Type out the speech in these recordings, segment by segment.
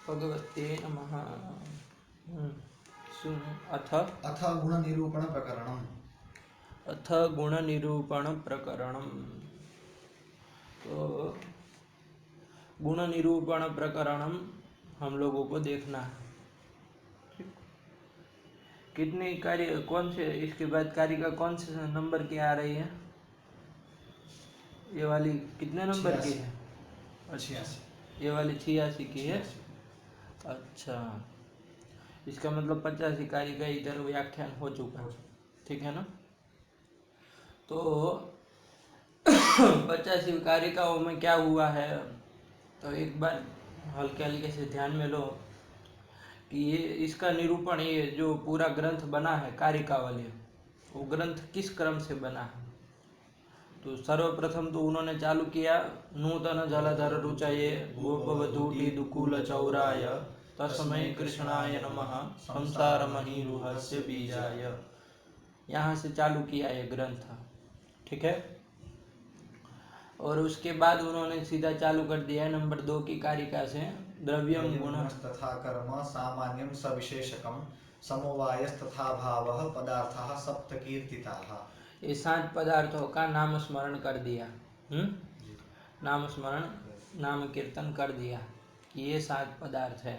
भगवते नमः। अथ अथ गुण निरूपण प्रकरणम। अथ गुण निरूपण प्रकरणम। तो गुण निरूपण प्रकरणम हम लोगों को देखना है। कितने कार्य कौन से, इसके बाद कार्य का कौन से नंबर की आ रही है? ये वाली कितने नंबर की है? 86। ये वाली 86 की है। अच्छा, इसका मतलब 85 कार्य का इधर व्याख्यान हो चुका, ठीक है ना? तो 85 कारिकाओं में क्या हुआ है, तो एक बार हल्के हल्के से ध्यान में लो कि ये इसका निरूपण, ये जो पूरा ग्रंथ बना है कारिका वाले, वो ग्रंथ किस क्रम से बना है। तो सर्वप्रथम तो उन्होंने चालू किया, नूतन जलधर रुचये गोपवधूटी दुकूल चौराय तस्मै कृष्णाय नमः संसार महीरुहस्य बीजाय। यहाँ से चालू किया ये ग्रंथ, ठीक है। और उसके बाद उन्होंने सीधा चालू कर दिया है नंबर 2 की कारिका से, द्रव्यम गुण तथा कर्म सामान्यम सविशेषकम समवायस्तथा भावः पदार्थः सप्त कीर्तिताः। ये 7 पदार्थों का नाम स्मरण कर दिया। नाम स्मरण, नाम कीर्तन कर दिया कि ये 7 पदार्थ है।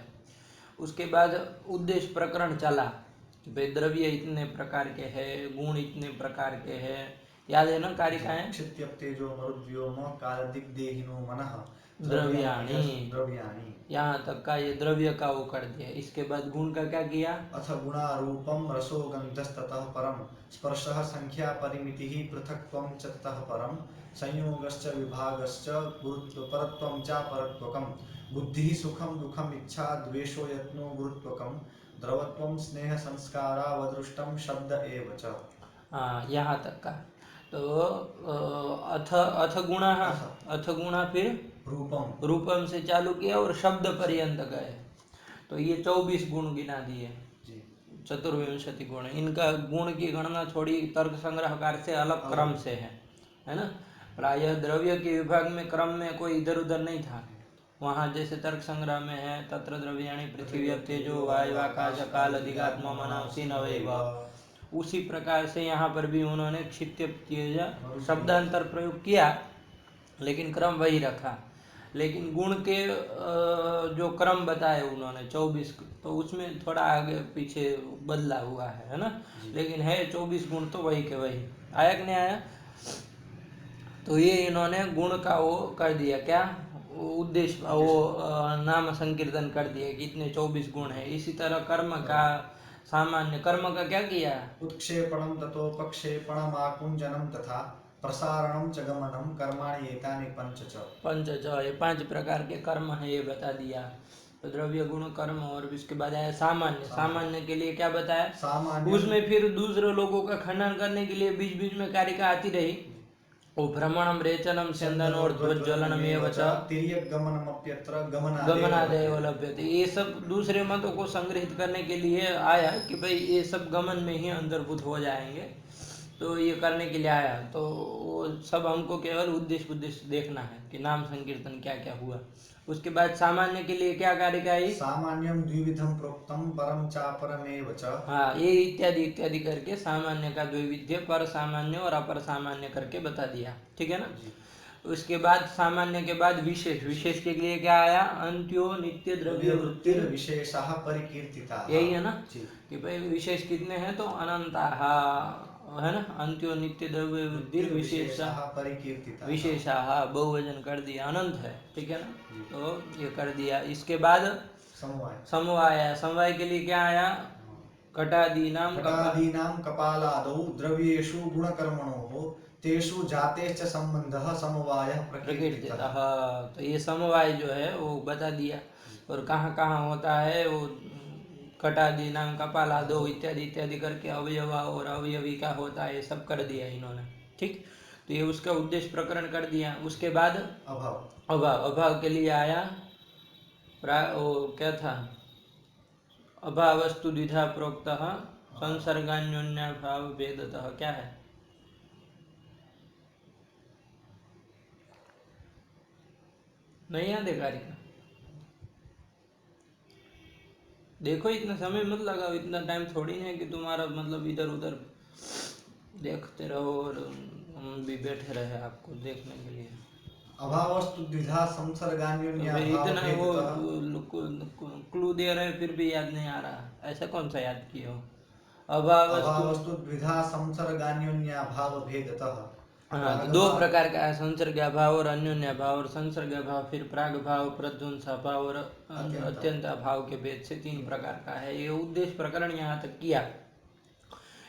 उसके बाद उद्देश्य प्रकरण चला कि भाई द्रव्य इतने प्रकार के हैं, गुण इतने प्रकार के हैं, याद है ना कारिकाएं? क्षित्यप्तेजो मरुद्व्योम कालदिग्देहिनो मनः द्रव्याणि, यहाँ तक का ये द्रव्य का वो कर दिया। इसके बाद गुण का क्या किया? अथ गुणारूपम रसो गंधस्ततः परम स्पर्शः संख्या परिमितिः पृथक्त्वं च ततः परम संयोगश्च विभागश्च परत्वं च परत्वकम् बुद्धिः सुखम दुखम इच्छा द्वेषो यत्नो गुरुत्वकम् द्रवत्वं स्नेह संस्कारावदृष्टं शब्द एव च। हाँ, यहाँ तक का। तो अथ गुणा फिर रूपम से चालू किया और शब्द पर्यंत गए। तो ये 24 गुण गिना दिए, चतुर्विंशति गुण। इनका गुण की गणना थोड़ी तर्क संग्रहकार से अलग क्रम से है ना। प्रायः द्रव्य के विभाग में क्रम में कोई इधर उधर नहीं था। वहाँ जैसे तर्क संग्रह में है, तत्र द्रव्याणि पृथ्वी तेजो वायु आकाश काल अधिगात्मा मनांसी नवैव, उसी प्रकार से यहाँ पर भी उन्होंने क्षित्य शब्दांतर प्रयोग किया, लेकिन क्रम वही रखा। लेकिन गुण के जो क्रम बताए उन्होंने 24, तो उसमें थोड़ा आगे पीछे बदला हुआ है ना। लेकिन है 24 गुण तो वही के वही। आया कि नहीं आया? तो ये इन्होंने गुण का वो कर दिया, क्या उद्देश्य, वो नाम संकीर्तन कर दिया कि इतने 24 गुण है। इसी तरह कर्म का, सामान्य कर्म का क्या किया? उत्क्षेपणम ततोपक्षेपणम आकुंचनम तथा प्रसारणम च गमनम कर्माणि एतानि पंच च। ये 5 प्रकार के कर्म है, ये बता दिया। तो द्रव्य गुण कर्म, और उसके बाद आया सामान्य के लिए क्या बताया? उसमें फिर दूसरे लोगों का खंडन करने के लिए बीच बीच में कारिका आती रही। वो भ्रमणम रेचनम चंदन और ध्वज्वलनम एव च तिर्यगमनमप्यत्र गमनादेव लभ्यते। ये सब दूसरे मतों को संग्रहित करने के लिए आया कि भाई ये सब गमन में ही अंतर्भूत हो जाएंगे, तो ये करने के लिए आया। तो वो सब हमको केवल उद्देश्य देखना है कि नाम संकीर्तन क्या क्या हुआ। उसके बाद सामान्य के लिए क्या कारिका आई? सामान्यम द्विविधम प्रोक्तम परम चापरमेव च। हाँ, ये इत्यादि इत्यादि करके सामान्य का द्विविध्य, पर सामान्य और अपर सामान्य करके बता दिया, ठीक है ना। उसके बाद सामान्य के बाद विशेष के लिए क्या आया? अंत्यो नित्य द्रव्य वृत्ति विशेषः परिकीर्तिताः। यही है ना कि भाई विशेष कितने हैं? तो अनंताः, है ना। अंत्यो नित्य द्रव्य वृद्धि विशेषाः, बहुवचन कर दिया, अनंत है, ठीक है ना। तो ये कर दिया। इसके बाद समवाय के लिए क्या आया? घटादीनां कपालादौ द्रव्येषु गुणकर्मणोः तेषु जातेश्च संबंधः समवायः प्रकीर्तितः। तो ये समवाय जो है वो बता दिया, और कहाँ कहाँ होता है वो घटादीनां कपालादौ इत्यादि इत्यादि करके अवयवा और अवयवी का होता है, ये सब कर दिया इन्होंने, ठीक। तो ये उसका उद्देश्य प्रकरण कर दिया। उसके बाद अभाव के लिए आया, वो क्या था? अभावस्तु द्विधा प्रोक्तः संसर्गान्योन्याभाव भेदतः, क्या है? नहीं याद है कारिका? देखो इतना समय मत लगाओ, इतना टाइम थोड़ी नहीं है कि तुम्हारा मतलब इधर उधर देखते रहो और हम भी बैठे रहे आपको देखने के लिए। अभावस्तु द्विधा तो संसर्गान्योन्या भाई भाव इतना भेदतः। वो क्लू दे रहे फिर भी याद नहीं आ रहा, ऐसा कौन सा याद किए हो? अभावस्तु, अभावस्तु द्विधा संसर्गान्योन्या भाव भेदतः। हाँ तो दो प्रकार का है, संसर्ग भाव और अन्योन्य भाव। और संसर्ग भाव फिर प्राग भाव, प्रध्वंसा भाव और अत्यंत भाव के भेद से 3 प्रकार का है। ये उद्देश्य प्रकरण यहाँ तक किया।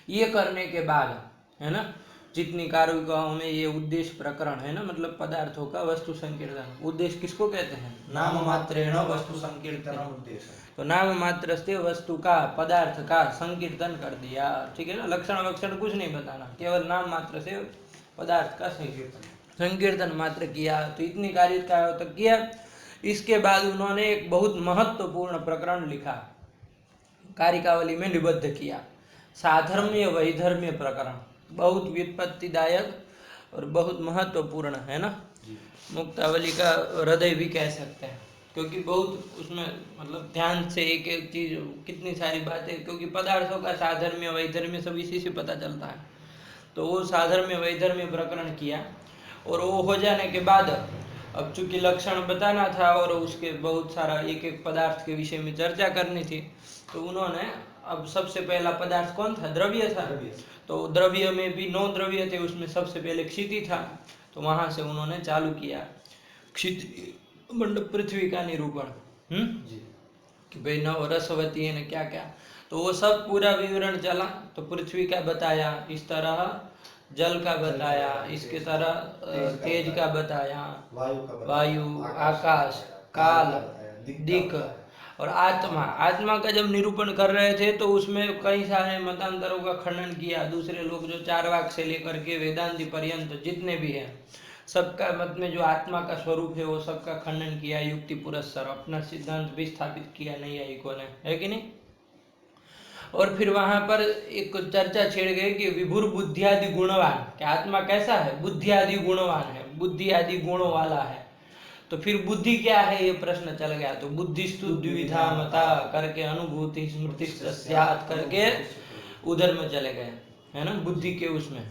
ये करने के बाद है ना, जितनी कारिकाओं में ये उद्देश्य प्रकरण है ना, मतलब पदार्थों का वस्तु संकीर्तन। उद्देश्य किसको कहते हैं? नाम मात्रेण वस्तु संकीर्तन। उद्देश्य। तो नाम मात्र से वस्तु का, पदार्थ का संकीर्तन कर दिया, ठीक है ना। लक्षण वक्षण कुछ नहीं बताना, केवल नाम मात्र से पदार्थ का संकीर्तन मात्र किया। तो इतनी कारिकाओं तक किया। इसके बाद उन्होंने एक बहुत महत्वपूर्ण प्रकरण लिखा, कारिकावली में निबद्ध किया, साधर्म्य वैधर्म्य प्रकरण। बहुत व्युत्पत्तिदायक और बहुत महत्वपूर्ण है ना, मुक्तावली का हृदय भी कह सकते हैं, क्योंकि बहुत उसमें मतलब ध्यान से एक एक चीज, कितनी सारी बातें, क्योंकि पदार्थों का साधर्म्य वैधर्म्य सब इसी से पता चलता है। तो वो साधर्म्य वैधर्म्य प्रकरण किया। और वो हो जाने के बाद अब चूंकि लक्षण बताना था और उसके बहुत सारा एक एक पदार्थ के विषय में चर्चा करनी थी, तो उन्होंने अब सबसे पहला पदार्थ कौन था? द्रव्य था। तो द्रव्य में भी 9 द्रव्य थे, उसमें सबसे पहले क्षिति था। तो वहां से उन्होंने चालू किया क्षिति मंडप पृथ्वी का निरूपण, कि भाई नव रसवती है ना क्या क्या। तो वो सब पूरा विवरण चला। तो पृथ्वी का बताया, इस तरह जल का बताया, इसके तरह तेज का बताया, वायु, आकाश, काल, दिक् और आत्मा। आत्मा का जब निरूपण कर रहे थे तो उसमें कई सारे मतांतरों का खंडन किया। दूसरे लोग जो चार्वाक से लेकर के वेदांति पर्यंत जितने भी हैं, सबका मत में जो आत्मा का स्वरूप है वो सबका खंडन किया युक्ति पुरस्सर। अपना सिद्धांत भी स्थापित किया नैयायिकों ने, है कि नहीं। और फिर वहां पर एक चर्चा छिड़ गई कि विभुर बुद्धियादि गुणवान, कि आत्मा कैसा है? बुद्धि आदि गुणवान है, बुद्धि आदि गुणों वाला है। तो फिर बुद्धि क्या है ये प्रश्न चल गया। तो बुद्धिस्तु द्विविधा मता करके अनुभूति स्मृति स्यात् करके उधर में चले गए, है ना, बुद्धि के उसमें।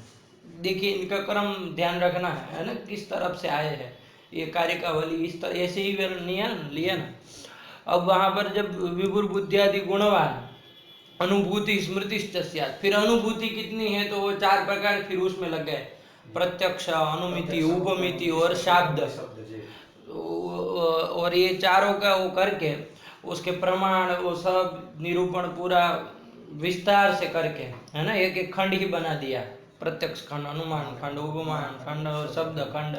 देखिए इनका क्रम ध्यान रखना है ना, किस तरफ से आए हैं ये कारिकावली, इस तरह ऐसे ही लिया ना। अब वहां पर जब विभुर बुद्धियादि गुणवान अनुभूति स्मृति स्यात्, फिर अनुभूति कितनी है? तो वो 4 प्रकार फिर उसमें लग गए, प्रत्यक्ष, अनुमिति, उपमिति और शाब्द। और ये चारों का वो करके उसके प्रमाण वो सब निरूपण पूरा विस्तार से करके, है ना, एक एक खंड ही बना दिया। प्रत्यक्ष खंड, अनुमान खंड, उपमान खंड और शब्द खंड,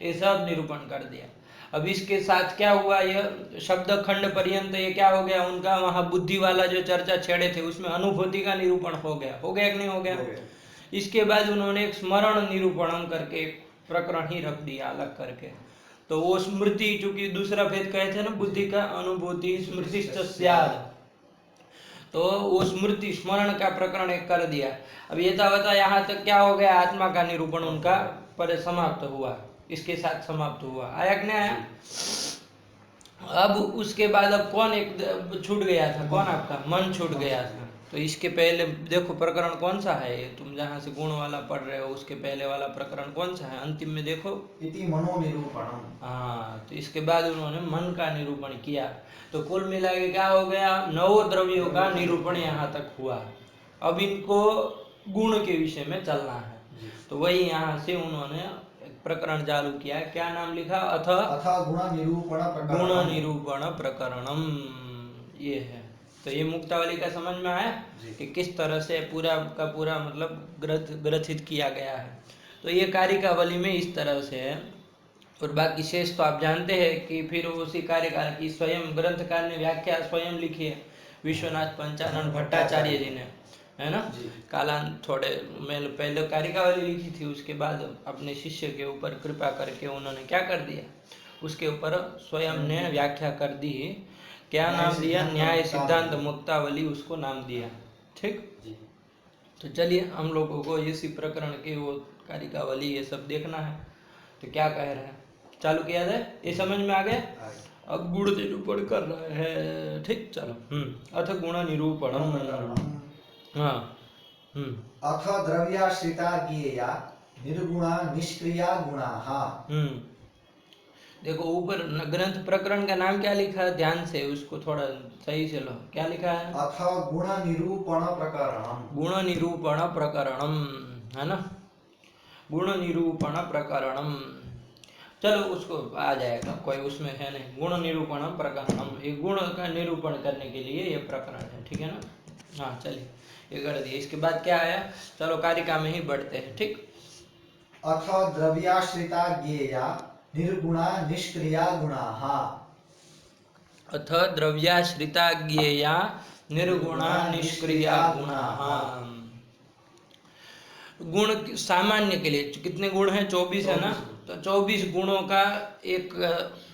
ये सब निरूपण कर दिया। अब इसके साथ क्या हुआ? यह शब्द खंड पर्यंत ये क्या हो गया उनका? वहां बुद्धि वाला जो चर्चा छेड़े थे उसमें अनुभूति का निरूपण हो गया कि नहीं हो गया? इसके बाद उन्होंने एक स्मरण निरूपणम करके एक प्रकरण ही रख दिया अलग करके। तो वो स्मृति, चूंकि दूसरा भेद कहे थे ना बुद्धि का, अनुभूति स्मृति स्यात्, तो वो स्मृति स्मरण का प्रकरण एक कर दिया। अब ये था यहाँ तक क्या हो गया? आत्मा का निरूपण उनका पर समाप्त हुआ, इसके साथ समाप्त हुआ। आया कि नहीं आया? अब उसके बाद अब कौन एक छूट गया था? कौन? आपका मन छूट गया था। तो इसके पहले देखो प्रकरण कौन सा है ये, तुम जहाँ से गुण वाला पढ़ रहे हो उसके पहले वाला प्रकरण कौन सा है? अंतिम में देखो, इति मनो निरूपणम। हाँ, तो इसके बाद उन्होंने मन का निरूपण किया। तो कुल मिला के क्या हो गया? 9 द्रव्यों का निरूपण यहाँ तक हुआ। अब इनको गुण के विषय में चलना है। तो वही यहाँ से उन्होंने एक प्रकरण चालू किया। क्या नाम लिखा? अथ गुण निरूपण प्रकरणम, ये है। तो ये मुक्तावली का समझ में आया कि किस तरह से पूरा का पूरा मतलब ग्रथित किया गया है। तो ये कारिकावली में इस तरह से है। और बाकी शेष तो आप जानते हैं कि फिर उसी कार्यकाल की स्वयं ग्रंथकार ने व्याख्या स्वयं लिखी है, विश्वनाथ पंचानन भट्टाचार्य जी ने, है ना। कालांत थोड़े पहले कारिकावली लिखी थी, उसके बाद अपने शिष्य के ऊपर कृपा करके उन्होंने क्या कर दिया, उसके ऊपर स्वयं ने व्याख्या कर दी। क्या नाम दिया? न्याय सिद्धांत मुक्तावली उसको नाम दिया। ठीक, तो चलिए हम लोगों को इसी प्रकरण के वो कारिकावली ये सब देखना है। तो क्या कह रहे हैं, चालू किया जाए? ये समझ में आ गया? अब गुण निरूपण कर रहे हैं, ठीक। चलो अथ गुण निरूपणम। हाँ अथ द्रव्याश्रिता ज्ञेया निर्गुणा निष्क्रिया गुणाः। देखो ऊपर ग्रंथ प्रकरण का नाम क्या लिखा है, ध्यान से उसको थोड़ा सही से लो। क्या लिखा है? अथ गुण निरूपण प्रकरणम। गुण निरूपण प्रकरणम, है ना? गुण निरूपण प्रकरणम। चलो उसको आ जाएगा, कोई उसमें है नहीं। गुण निरूपण प्रकरणम, एक गुण का निरूपण करने के लिए ये प्रकरण है, ठीक है ना? हाँ चलिए ये कर दिए। इसके बाद क्या आया? चलो कारिका में ही बढ़ते हैं, ठीक। अथ द्रव्याश्रिता ज्ञेया निर्गुणा निष्क्रिया गुणाः। अथ द्रव्याश्रिता ज्ञेया निर्गुणा निष्क्रिया गुणाः। गुण सामान्य के लिए कितने गुण हैं? 24 है ना? तो 24 गुणों का एक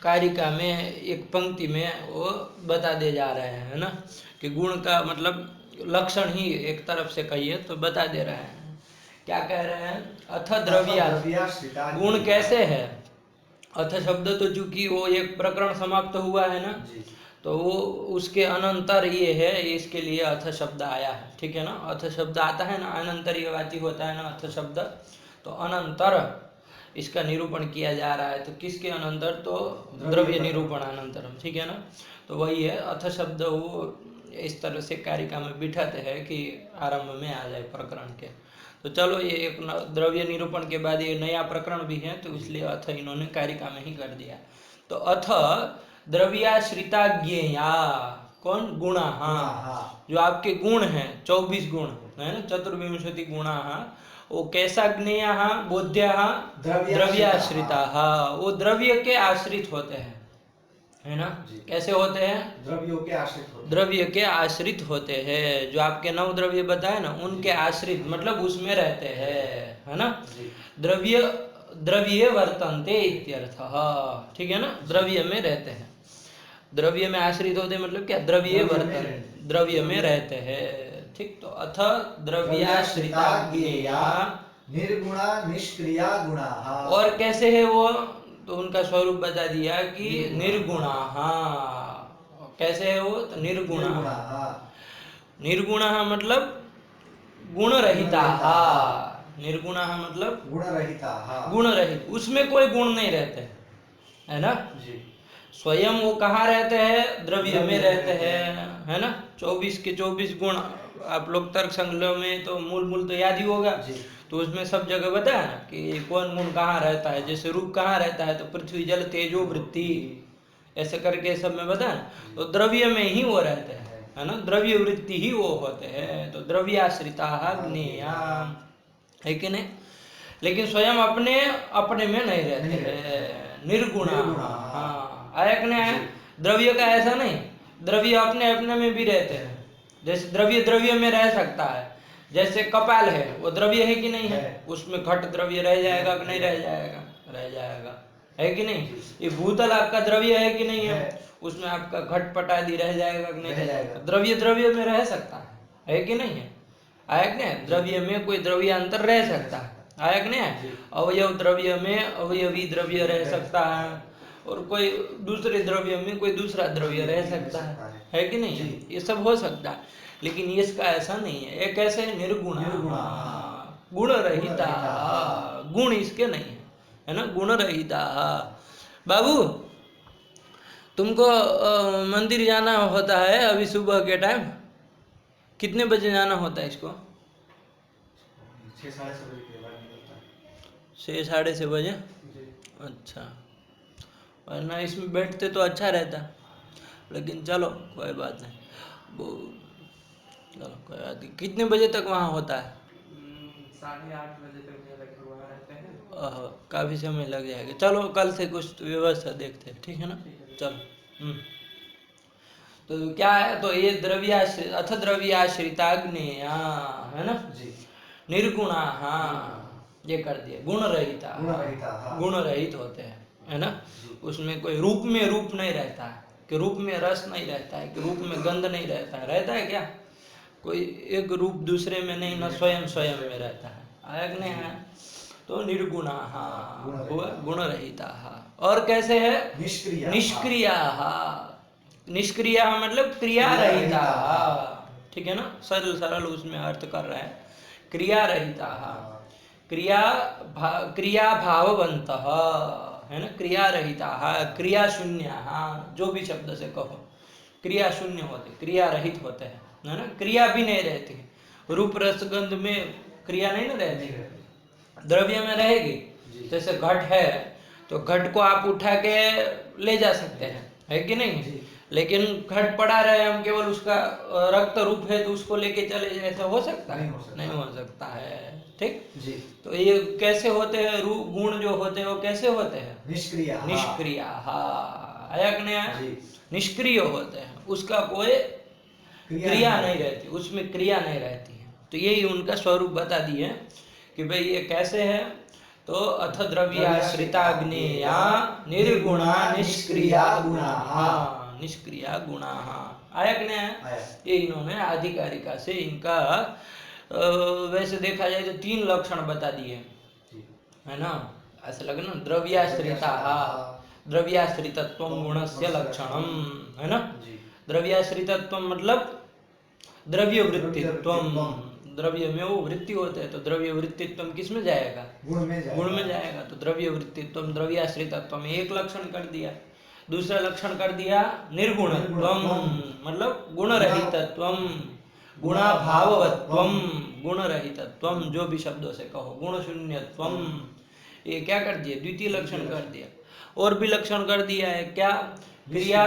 कारिका में, एक पंक्ति में वो बता दे जा रहे हैं, है ना? कि गुण का मतलब लक्षण ही एक तरफ से कहिए तो बता दे रहे हैं। क्या कह रहे हैं? अथ द्रव्याश्रिता। गुण कैसे है? अथ शब्द तो चूंकि वो एक प्रकरण समाप्त हुआ है ना, तो वो उसके अनंतर ये है, इसके लिए अथ शब्द आया है, ठीक है ना? अथ शब्द आता है ना, अनंतर्यवाची होता है ना अथ शब्द, तो अनंतर इसका निरूपण किया जा रहा है। तो किसके अनंतर? तो द्रव्य निरूपण अनंतरम, ठीक है ना? तो वही है अथ शब्द, वो इस तरह से कारिका में बिठाते हैं कि आरंभ में आ जाए प्रकरण के। तो चलो ये एक द्रव्य निरूपण के बाद ये नया प्रकरण भी है, तो इसलिए अथ इन्होंने कारिका में ही कर दिया। तो अथ द्रव्याश्रिता ज्ञेया, कौन? गुणा। हाँ, जो आपके गुण हैं 24 गुण है ना, चतुर्विंशति गुणा, वो कैसा ज्ञेय? बोध्य द्रव्याश्रिता, वो द्रव्य के आश्रित होते हैं, है ना? कैसे होते हैं? द्रव्यों के आश्रित होते हैं। द्रव्य के आश्रित होते हैं। जो आपके 9 द्रव्य बताए ना, उनके आश्रित मतलब उसमें रहते हैं, है ना? द्रव्य द्रव्ये वर्तन्ते इत्यर्थः, ठीक है ना? द्रव्य में रहते हैं। द्रव्य में आश्रित होते मतलब क्या? द्रव्ये वर्तन, द्रव्य में रहते हैं, ठीक। तो अथ द्रव्याश्रिता ज्ञेया निर्गुणा निष्क्रिया गुणाः। और कैसे है वो? तो उनका स्वरूप बता दिया कि निर्गुणा। कैसे है वो? तो निर्गुणा। निर्गुणा मतलब गुण रहिता। निर्गुणा मतलब गुण रहिता, गुण रहित, उसमें कोई गुण नहीं रहते, है ना? स्वयं वो कहाँ रहते हैं? द्रव्य में रहते हैं, है ना? 24 के 24 गुण आप लोग तर्क संग्रह में तो मूल तो याद ही होगा, तो उसमें सब जगह बताया ना कि कौन गुण कहाँ रहता है। जैसे रूप कहाँ रहता है? तो पृथ्वी जल तेजो वृत्ति, ऐसे करके सब में बताया ना। तो द्रव्य में ही वो रहते हैं, है ना? द्रव्य वृत्ति ही वो होते हैं। तो द्रव्याश्रिता ज्ञेया, है कि नहीं? लेकिन स्वयं अपने अपने में नहीं रहते हैं, निर्गुणा। हाँ, आया कि नहीं आया? द्रव्य का ऐसा नहीं, द्रव्य अपने अपने में भी रहते हैं। जैसे द्रव्य द्रव्य में रह सकता है, जैसे कपाल है, वो द्रव्य है कि नहीं है? उसमें घट द्रव्य रह जाएगा कि नहीं रह जाएगा? रह जाएगा, है कि नहीं? ये भूतल आपका द्रव्य है कि नहीं है? उसमें आपका घट पट आदि रह जाएगा कि नहीं रह जाएगा? द्रव्य द्रव्य में रह सकता है कि नहीं है? आया कि नहीं? द्रव्य में कोई द्रव्यांतर रह सकता है, आया कि नहीं? अवयव द्रव्य में अवयवी द्रव्य रह सकता है, और कोई दूसरे द्रव्य में कोई दूसरा द्रव्य रह सकता है कि नहीं? ये सब हो सकता है, लेकिन इसका ऐसा नहीं है। एक कैसे? निर्गुण, गुण रहिता, गुण इसके नहीं है ना? गुण रहिता। बाबू तुमको मंदिर जाना होता है अभी सुबह के टाइम, कितने बजे जाना होता है इसको? 6-6:30 बजे के बाद निकलता है। 6-6:30 बजे? अच्छा, वरना इसमें बैठते तो अच्छा रहता, लेकिन चलो कोई बात नहीं। वो चलो कोई बात नहीं। कितने बजे तक वहाँ होता है? 8:30 बजे तक लगभग वहाँ रहते हैं। काफ़ी समय लग जाएगा। चलो कल से कुछ व्यवस्था देखते हैं, ठीक है ना? चलो तो क्या है? तो ये द्रव्याश्रित, अथ द्रव्याश्रिता ज्ञेया, है ना? निर्गुणा, ये कर दिए। गुण रहिता, गुण रहित होते हैं, है ना? उसमें कोई रूप में रूप नहीं रहता है, कि रूप में रस नहीं रहता है, कि रूप में गंध नहीं रहता है। रहता है क्या? कोई एक रूप दूसरे में नहीं, न स्वयं स्वयं में रहता है, आया कि नहीं आया? तो निर्गुणा गुणरहिता। गुण रहिता। और कैसे है? निष्क्रिया निष्क्रिया। निष्क्रिया मतलब क्रिया रहिता। ठीक है ना, सरल सरल उसमें अर्थ कर रहे हैं। क्रिया रहिता, क्रिया भाववंत है ना, क्रिया रहिता, क्रिया शून्य, जो भी शब्द से कहो, क्रिया शून्य होते, क्रिया रहित होते हैं, है ना, क्रिया भी नहीं रहती। रूप रसगंध में क्रिया नहीं ना रहती, द्रव्य में रहेगी। जैसे घट है तो घट को आप उठा के ले जा सकते हैं, है कि नहीं? लेकिन घट पड़ा रहे, हम केवल उसका रक्त रूप है तो उसको लेके चले जाए, ऐसा हो सकता है? नहीं हो सकता है। ठीक जी। तो ये कैसे होते हैं? रूप गुण जो होते हैं वो कैसे होते हैं? निष्क्रिय। निष्क्रिय, आया कि नहीं आया? निष्क्रिय होते हैं, उसका कोई क्रिया नहीं रहती, उसमें क्रिया नहीं रहती है। तो यही उनका स्वरूप बता दिए कि भाई ये कैसे है। तो अथ द्रव्याश्रिताग्नेया निर्गुणा निष्क्रिया गुणा, निष्क्रिया गुणा। आया कि नहीं आया? ये इन्होंने आधिकारिका से इनका वैसे देखा जाए तो 3 लक्षण बता दिए, है ना? ऐसा लगे ना, द्रव्याश्रिता, द्रव्याश्रितत्व गुणस्य लक्षणम, है ना? द्रव्याश्रितत्व मतलब द्रव्य वृत्तित्व, द्रव्य में वो वृत्ति होते हैं, तो द्रव्य वृत्तित्व किस में जाएगा? गुण में जाएगा। तो द्रव्य वृत्तित्व द्रव्याश्रितत्व में एक लक्षण कर दिया। दूसरा लक्षण कर दिया निर्गुणत्व, मतलब गुण रहितत्व, गुणा भाववत्वम, गुण रहितत्वम, जो भी शब्दों से कहो, गुण शून्यत्वम, ये क्या कर दिया? द्वितीय लक्षण कर दिया। और भी लक्षण कर दिया है क्या? क्रिया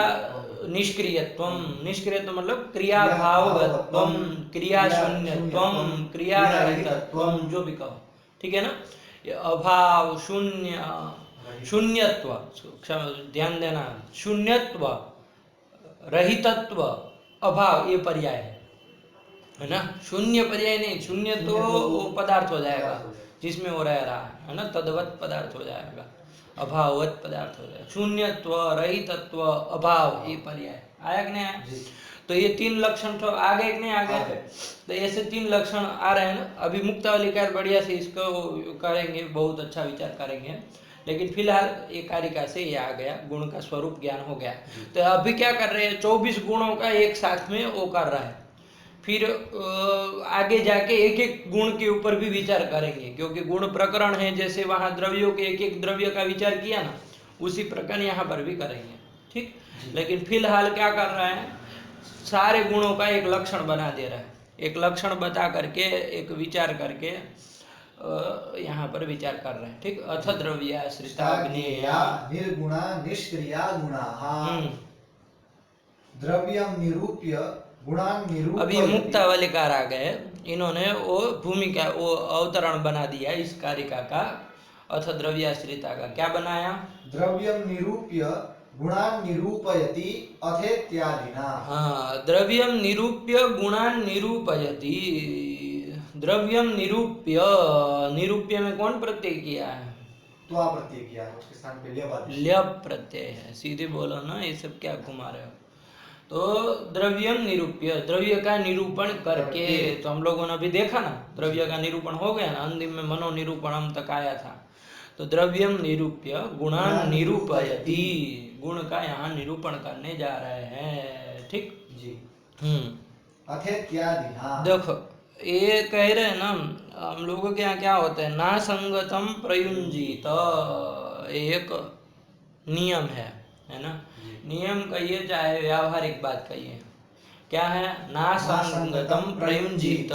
निष्क्रियत्वम, निष्क्रियत्व मतलब क्रिया भाववत्वम, क्रिया शून्यत्वम, क्रिया रहितत्वम, जो भी कहो, ठीक है ना? ये अभाव, शून्य, शून्यत्व, ध्यान देना, शून्यत्व, रहितत्व, अभाव, ये पर्याय है ना? शून्य पर्याय नहीं, शून्य तो वो पदार्थ हो जाएगा जिसमें वो रह रहा है ना, तद्वत पदार्थ हो जाएगा, अभाववत पदार्थ हो जाएगा। शून्यत्व, रहितत्व, अभाव, ये पर्याय आया कि नहीं आया? तो ये 3 लक्षण तो आ गए कि नहीं आ गए? तो ऐसे 3 लक्षण आ रहे हैं ना। अभी मुक्तावलिकार बढ़िया से इसको करेंगे, बहुत अच्छा विचार करेंगे, लेकिन फिलहाल ये कारिका से ये आ गया, गुण का स्वरूप ज्ञान हो गया। तो अभी क्या कर रहे हैं? 24 गुणों का एक साथ में वो कर रहा है। फिर आगे जाके एक एक गुण के ऊपर भी विचार करेंगे, क्योंकि गुण प्रकरण है, जैसे वहां द्रव्यों के एक एक द्रव्य का विचार किया ना, उसी प्रकार यहाँ पर भी करेंगे। ठीक, लेकिन फिलहाल क्या कर रहा है? सारे गुणों का एक लक्षण बना दे रहा है, एक लक्षण बता करके, एक विचार करके यहाँ पर विचार कर रहे हैं। ठीक, अथ द्रव्याश्रिताग्नेया निर्गुणा निष्क्रिया गुणा द्रव्यम निरूप्य गुणान निरूपयति। अभी मुक्तावलिकार आ गए, इन्होंने वो भूमिका, वो अवतरण बना दिया इस कारिका का। अथ द्रव्याश्रिता का क्या बनाया? द्रव्यम निरूप्य गुणान निरूपयति अथेत्यादिना। हाँ, द्रव्यम निरूप्य गुणान निरूपयति। द्रव्यम निरूप्य, निरूप्य में कौन प्रत्यय किया है? त्वा प्रत्यय किया है, उसके स्थान पे ल्यप प्रत्यय है। सीधे बोलो ना, ये सब क्या घुमा रहे हो? तो द्रव्यम निरूप्य, द्रव्य का निरूपण करके, तो हम लोगों ने अभी देखा ना, द्रव्य का निरूपण हो गया ना, अंतिम में मनो निरूपणम तक आया था। तो द्रव्यम निरूप्य गुणान निरूपयति, गुण का यहाँ निरूपण करने जा रहे हैं। ठीक जी। अथेत्यादिना देखो, ये कह रहे हैं ना, हम लोगों के यहाँ क्या होता है? ना संगतम प्रयुंजीत, एक नियम है ना? नियम कहिए चाहे व्यावहारिक बात कहिए, क्या है? ना संगतम प्रयुंजीत,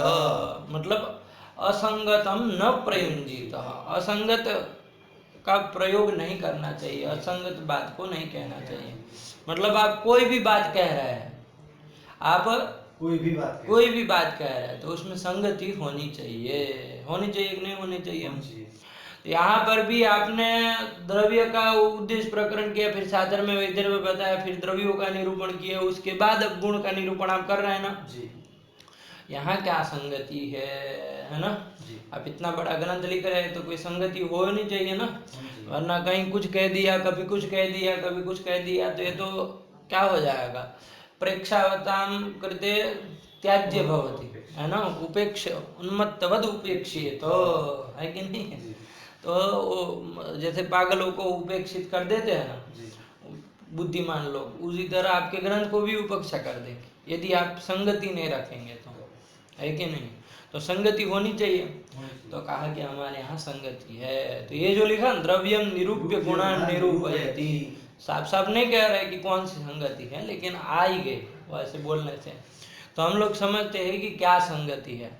मतलब असंगतम न प्रयुंजीत, असंगत का प्रयोग नहीं करना चाहिए, असंगत बात को नहीं कहना चाहिए। मतलब आप कोई भी बात कह रहे हैं, आप कोई भी बात कह रहे हैं, तो उसमें संगति होनी चाहिए, होनी चाहिए कि नहीं होनी चाहिए? यहाँ पर भी आपने द्रव्य का उद्देश्य प्रकरण किया, फिर साधन में वैधर्य में बताया, फिर द्रव्यों का निरूपण किया, उसके बाद अब गुण का निरूपण आप कर रहे हैं ना जी। यहाँ क्या संगति है ना? आप इतना बड़ा ग्रंथ लिख रहे हैं तो कोई संगति होनी चाहिए ना, वरना कहीं कुछ कह दिया, कभी कुछ कह दिया, कभी कुछ कह दिया, तो ये तो क्या हो जाएगा? प्रेक्षावताम कृते त्याज्य भवति, है ना? उपेक्ष उन्मत्तवद उपेक्षित, तो है कि नहीं? तो वो जैसे पागलों को उपेक्षित कर देते हैं ना जी बुद्धिमान लोग, उसी तरह आपके ग्रंथ को भी उपेक्षा कर देंगे यदि आप संगति नहीं रखेंगे तो, है कि नहीं? तो संगति होनी चाहिए। तो कहा कि हमारे यहाँ संगति है। तो ये जो लिखा द्रव्यम निरूप्य गुणान निरूपयति, साफ साफ नहीं कह रहे कि कौन सी संगति है, लेकिन आ ही गई वैसे बोलने से। तो हम लोग समझते हैं कि क्या संगति है।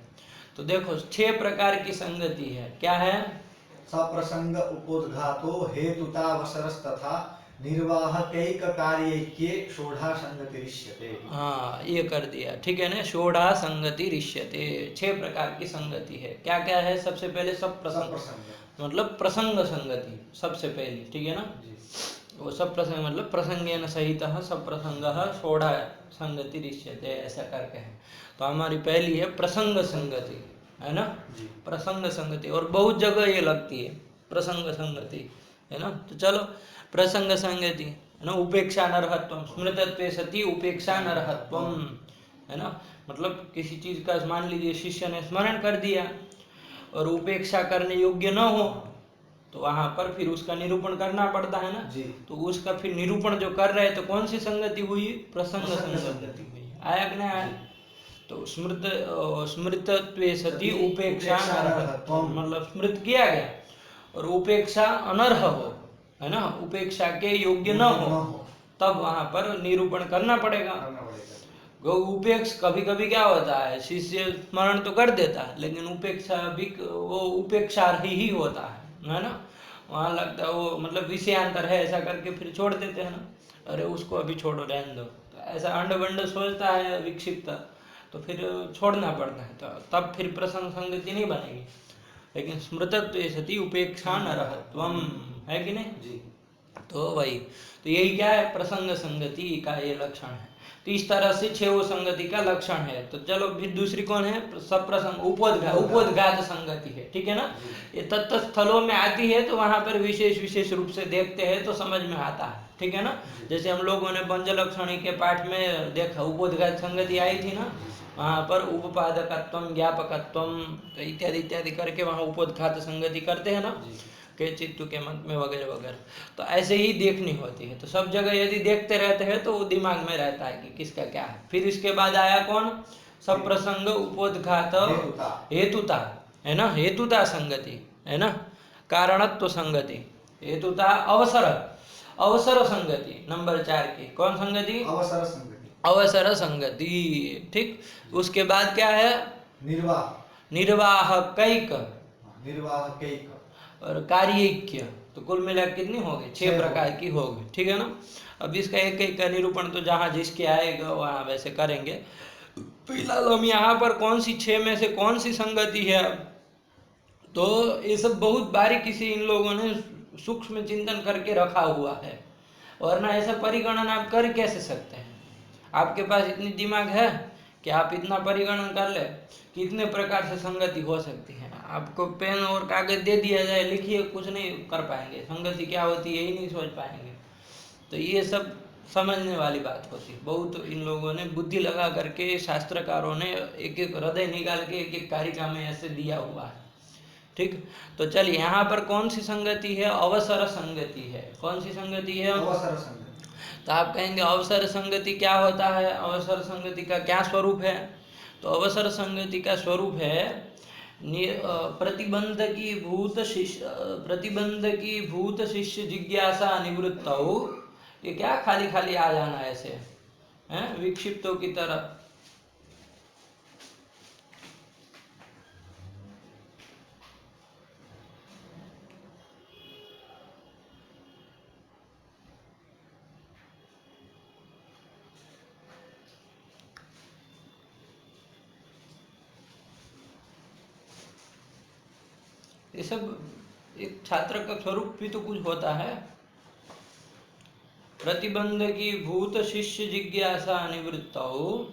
तो देखो 6 प्रकार की संगति है। क्या है? सप्रसंग उपोद्घातो हेतुतावसरस्तथा निर्वाहकैक कार्यैक्ये षोडा संगतिरिष्यते। हाँ ये कर दिया, ठीक है ना। षोडा संगति रिष्यते, 6 प्रकार की संगति है। क्या क्या है? सबसे पहले सब प्रसंग, मतलब प्रसंग संगति सबसे पहली, ठीक है ना। वो सब प्रसंग मतलब प्रसंगेन सहित सब प्रसंग षोडा संगति रिष्यते, ऐसा करके है। तो हमारी पहली है प्रसंग संगति, है ना। प्रसंग संगति, और बहुत जगह ये लगती है प्रसंग संगति, है ना। तो चलो प्रसंग संगति, है ना। उपेक्षा नरहत्वम, स्मृतत्वे सति उपेक्षा नरहत्वम, है ना। मतलब किसी चीज का मान लीजिए शिष्य ने स्मरण कर दिया और उपेक्षा करने योग्य न हो, तो वहां पर फिर उसका निरूपण करना पड़ता है ना जी। तो उसका फिर निरूपण जो कर रहे हैं, तो कौन सी संगति हुई? प्रसंग संगति हुई। आया कि नहीं आया? तो स्मृतत्वे सति उपेक्षा नरहत्वम, मतलब स्मृत किया गया और उपेक्षा अनर्ह हो, है ना, उपेक्षा के योग्य न हो, तब वहां पर निरूपण करना पड़ेगा। वो उपेक्ष कभी कभी क्या होता है, शिष्य स्मरण तो कर देता है लेकिन उपेक्षा भी वो उपेक्षार्ही ही होता है ना। वहाँ लगता है वो मतलब विषयांतर है ऐसा करके फिर छोड़ देते हैं ना, अरे उसको अभी छोड़ो रहने दो, तो ऐसा अंड बंड सोचता है विक्षिप्त, तो फिर छोड़ना पड़ता है। तो तब फिर प्रसंग संगति नहीं बनेगी। लेकिन स्मृतत्वे सति उपेक्षा नरहत्वम, है कि नहीं जी। तो वही, तो यही क्या है? प्रसंग संगति का ये लक्षण है। तो इस तरह से 6 संगति का लक्षण है। तो चलो फिर दूसरी कौन है? सप्रसंग उपोद्घात संगति है, ठीक है ना। ये तत्त स्थलों में आती है तो वहां पर विशेष रूप से देखते हैं तो समझ में आता है, ठीक है ना। जैसे हम लोगों ने पंच लक्षणी के पाठ में देखा उपोद्घात संगति आई थी ना, वहां पर उपादकत्वम ज्ञापकत्वम इत्यादि इत्यादि करके वहां उपोद्घात संगति करते हैं ना के चित्तू के मत में वगैरह वगैरह। तो ऐसे ही देखनी होती है। तो सब जगह यदि देखते रहते हैं तो दिमाग में रहता है कि किसका क्या है। फिर इसके बाद आया कौन? सब प्रसंग उपोद्घात हेतुता, है ना, हेतुता संगति, है ना, कारणत्व संगति, हेतुता अवसर संगति। नंबर 4 की कौन संगति? अवसर संगति, ठीक। उसके बाद क्या है? निर्वाहकैक और कार्यैक्य। तो कुल मिला कितनी हो गई? 6 प्रकार की हो गई, ठीक है ना। अब इसका एक एक का निरूपण तो जहाँ जिसके आएगा वहाँ वैसे करेंगे। फिलहाल हम यहाँ पर कौन सी 6 में से कौन सी संगति है, तो ये सब बहुत बारीकी से इन लोगों ने सूक्ष्म चिंतन करके रखा हुआ है, वरना ऐसा परिगणन आप कर कैसे सकते हैं? आपके पास इतनी दिमाग है कि आप इतना परिगणन कर ले कि इतने प्रकार से संगति हो सकती है। आपको पेन और कागज दे दिया जाए, लिखिए, कुछ नहीं कर पाएंगे। संगति क्या होती है यही नहीं सोच पाएंगे। तो ये सब समझने वाली बात होती है। बहुत इन लोगों ने बुद्धि लगा करके, शास्त्रकारों ने एक एक हृदय निकाल के एक एक कारिका में ऐसे दिया हुआ है, ठीक। तो चलिए यहाँ पर कौन सी संगति है? अवसर संगति है। कौन सी संगति है? अवसर संगति। तो आप कहेंगे अवसर संगति क्या होता है? अवसर संगति का क्या स्वरूप है? तो अवसर संगति का स्वरूप है प्रतिबंध की भूत शिष्य जिज्ञासा निवृत्त हो। ये क्या खाली खाली आ जाना ऐसे हैं विक्षिप्तों की तरह? ये सब एक छात्र का स्वरूप भी तो कुछ होता है। प्रतिबंध की भूत शिष्य जिज्ञासा निवृत्त हो।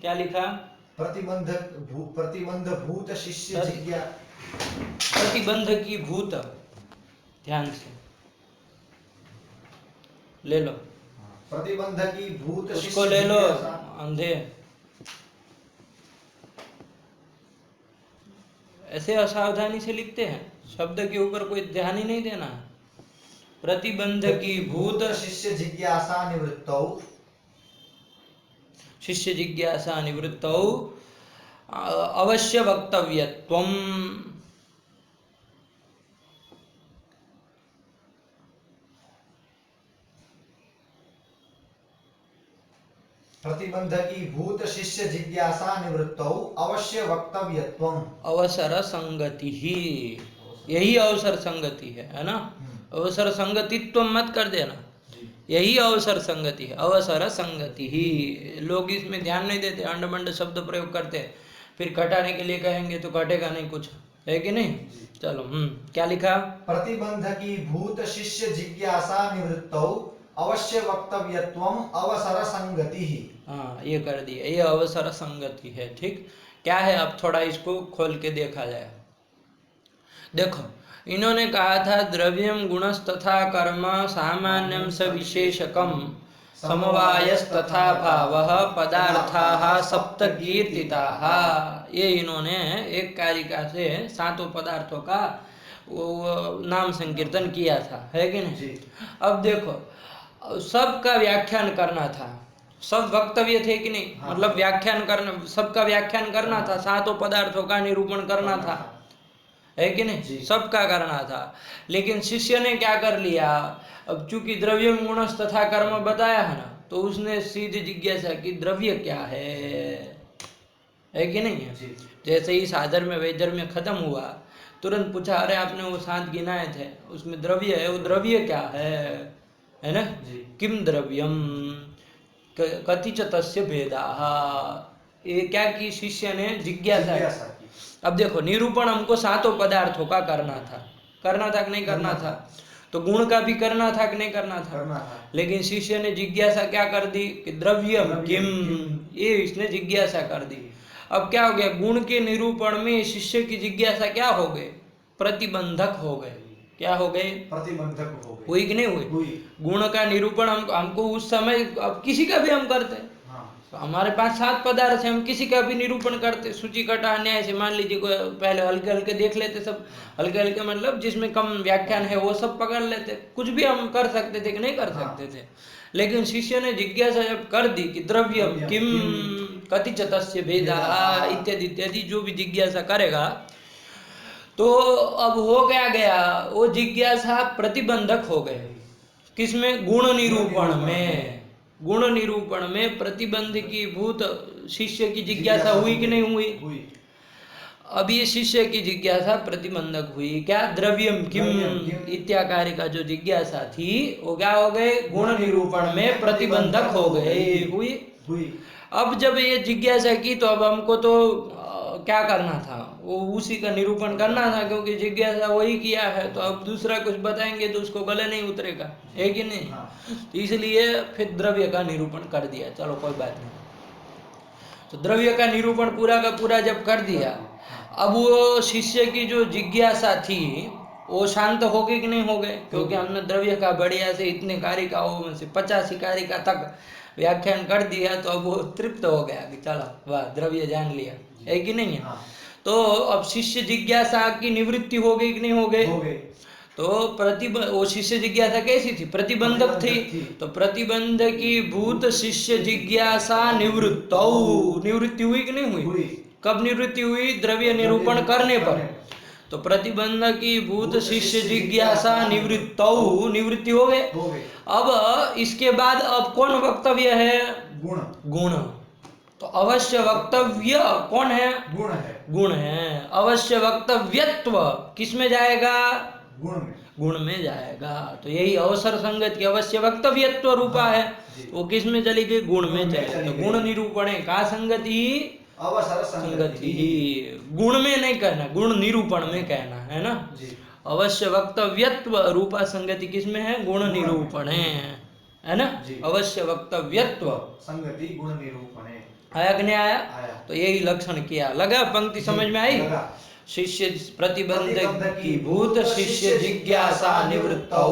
क्या लिखा? प्रतिबंध भूत शिष्य जिज्ञासा, प्रतिबंध की भूत, ध्यान से, ले लो, प्रतिबंधकी भूत उसको ले लो अंधे। ऐसे असावधानी से लिखते हैं, शब्द के ऊपर कोई ध्यान ही नहीं देना। प्रतिबंधकी भूत शिष्य जिज्ञासा निवृत्तौ, शिष्य जिज्ञासा निवृत्तौ अवश्य वक्तव्यत्वम्। प्रतिबंधकी भूत शिष्य जिज्ञासा निवृत्तौ अवश्य वक्तव्यत्वम्। अवसर संगति ही, यही अवसर संगति है ना। अवसर संगतित्व मत कर देना, यही अवसर संगति है, अवसर संगति ही। लोग इसमें ध्यान नहीं देते, अंडमंड शब्द प्रयोग करते हैं, फिर घटाने के लिए कहेंगे तो घटेगा नहीं कुछ, है कि नहीं। चलो क्या लिखा? प्रतिबंधकी भूत शिष्य जिज्ञासा निवृत्तौ अवश्य वक्तव्यत्वम् अवसर संगति ही। हाँ, ये कर दिया, ये अवसर संगति है। ठीक, क्या है अब थोड़ा इसको खोल के देखा जाए। देखो, इन्होंने कहा था द्रव्यम गुणस तथा कर्म सामान्यम स विशेषकम समवायस तथा भावः पदार्थाः सप्त कीर्तिताः। ये इन्होंने एक कारिका से 7 पदार्थों का वो नाम संकीर्तन किया था, है कि नहीं। अब देखो, सबका व्याख्यान करना था, सब वक्तव्य थे कि नहीं। हाँ। मतलब व्याख्यान करना, सबका व्याख्यान करना था, 7 पदार्थों का निरूपण करना था, है कि नहीं, सबका करना था। लेकिन शिष्य ने क्या कर लिया, अब चूंकि द्रव्य गुणस तथा कर्म बताया है ना, तो उसने सीधी जिज्ञासा की द्रव्य क्या है कि नहीं है। जैसे ही साधर्म्य वैधर्म्य खत्म हुआ, तुरंत पूछा, अरे आपने वो 7 गिनाए थे, उसमें द्रव्य है, वो द्रव्य क्या है ना। किम द्रव्यम कति च तस्य भेदाः। ये क्या की शिष्य ने जिज्ञासा की। अब देखो, निरूपण हमको 7 पदार्थों का करना था कि नहीं करना था, तो गुण का भी करना था कि नहीं करना था। लेकिन शिष्य ने जिज्ञासा क्या कर दी कि द्रव्यम किम, ये इसने जिज्ञासा कर दी। अब क्या हो गया, गुण के निरूपण में शिष्य की जिज्ञासा क्या हो गई, प्रतिबंधक हो गए। क्या हो गए, प्रतिबंधक हो गए। हुई कि नहीं हुई। गुण का निरूपण हमको उस समय, अब किसी का भी हम करते हैं। तो हमारे पास 7 पदार्थ है, हम किसी का भी निरूपण करते, सूची कटा न्याय से। मान लीजिए पहले हल्के हल्के देख लेते, सब हल्के हल्के मतलब जिसमें कम व्याख्यान है वो सब पकड़ लेते, कुछ भी हम कर सकते थे कि नहीं कर सकते थे। लेकिन शिष्य ने जिज्ञासा जब कर दी कि द्रव्यम किम कति च तस्य भेदाः इत्यादि इत्यादि, जो भी जिज्ञासा करेगा, तो अब हो गया वो जिज्ञासा प्रतिबंधक हो गए। किसमें, गुण निरूपण में। गुण निरूपण में प्रतिबंध की भूत शिष्य की जिज्ञासा हुई कि नहीं हुई। अब ये शिष्य की जिज्ञासा प्रतिबंधक हुई। क्या, द्रव्यम किम इत्याकार का जो जिज्ञासा थी, वो क्या हो गए, गुण निरूपण में प्रतिबंधक हो गए। हुई। अब जब ये जिज्ञासा की, तो अब हमको तो क्या करना था, वो उसी का निरूपण करना था, क्योंकि जिज्ञासा वही किया है। तो अब दूसरा कुछ बताएंगे तो उसको गले नहीं उतरेगा, है कि नहीं। तो इसलिए फिर द्रव्य का निरूपण कर दिया। चलो कोई बात नहीं। तो द्रव्य का निरूपण पूरा का पूरा जब कर दिया, अब वो शिष्य की जो जिज्ञासा थी वो शांत हो गई कि नहीं हो गए। क्योंकि हमने द्रव्य का बढ़िया से इतने कारिकाओं में से 85 कारिका तक व्याख्यान कर दिया, तो अब वो तृप्त हो गया कि चलो वाह, द्रव्य जान लिया, है कि नहीं है। तो अब शिष्य जिज्ञासा की निवृत्ति हो गई कि नहीं हो गई। तो वो शिष्य जिज्ञासा कैसी थी, प्रतिबंधक थी। तो प्रतिबंध की भूत शिष्य जिज्ञासा निवृत्ति हुई कि नहीं हुई। कब निवृत्ति हुई, द्रव्य निरूपण करने पर। तो प्रतिबंध की भूत शिष्य जिज्ञासा निवृत्ति हो गए। अब इसके बाद अब कौन वक्तव्य है, गुण। तो अवश्य वक्तव्य कौन है, गुण है। अवश्य वक्तव्यत्व किस में जाएगा, गुण में जाएगा। तो यही अवसर संगत की अवश्य वक्तव्यत्व रूपा है, वो किस में चली गई, गुण में चली। तो गुण निरूपणे का संगति, अवसर संगति ही। गुण में नहीं कहना, गुण निरूपण में कहना है ना। अवश्य वक्तव्यत्व रूपा संगति किसमें है, गुण निरूपण है ना। अवश्य वक्तव्यत्व संगति गुण निरूपण आया कि नहीं आया। तो यही लक्षण किया, लगा, पंक्ति समझ में आई। शिष्य प्रतिबंध की भूत शिष्य जिज्ञासा निवृत्तौ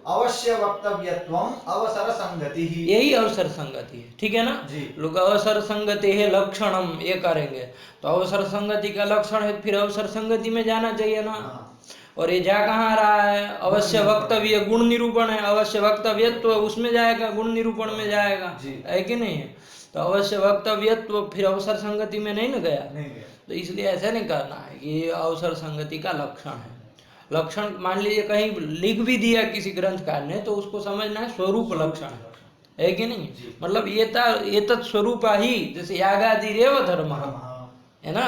अवश्य वक्तव्यत्वम अवसर संगति ही। यही अवसर संगति है, ठीक है ना जी। लोग अवसर संगति है लक्षणम ये करेंगे तो अवसर संगति का लक्षण है, फिर अवसर संगति में जाना चाहिए ना। और ये जा कहाँ रहा है, अवश्य वक्तव्य गुण निरूपण है, अवश्य वक्तव्यत्व उसमें जाएगा, गुण निरूपण में जाएगा, है कि नहीं है। तो अवश्य वक्तव्यत्व फिर अवसर संगति में नहीं न गया, तो इसलिए ऐसा नहीं करना है कि ये अवसर संगति का लक्षण है। लक्षण मान लीजिए कहीं लिख भी दिया किसी ग्रंथकार ने तो उसको समझना है स्वरूप लक्षण है कि नहीं। मतलब ये तत् स्वरूप ही, जैसे यागादि रेव धर्म है ना,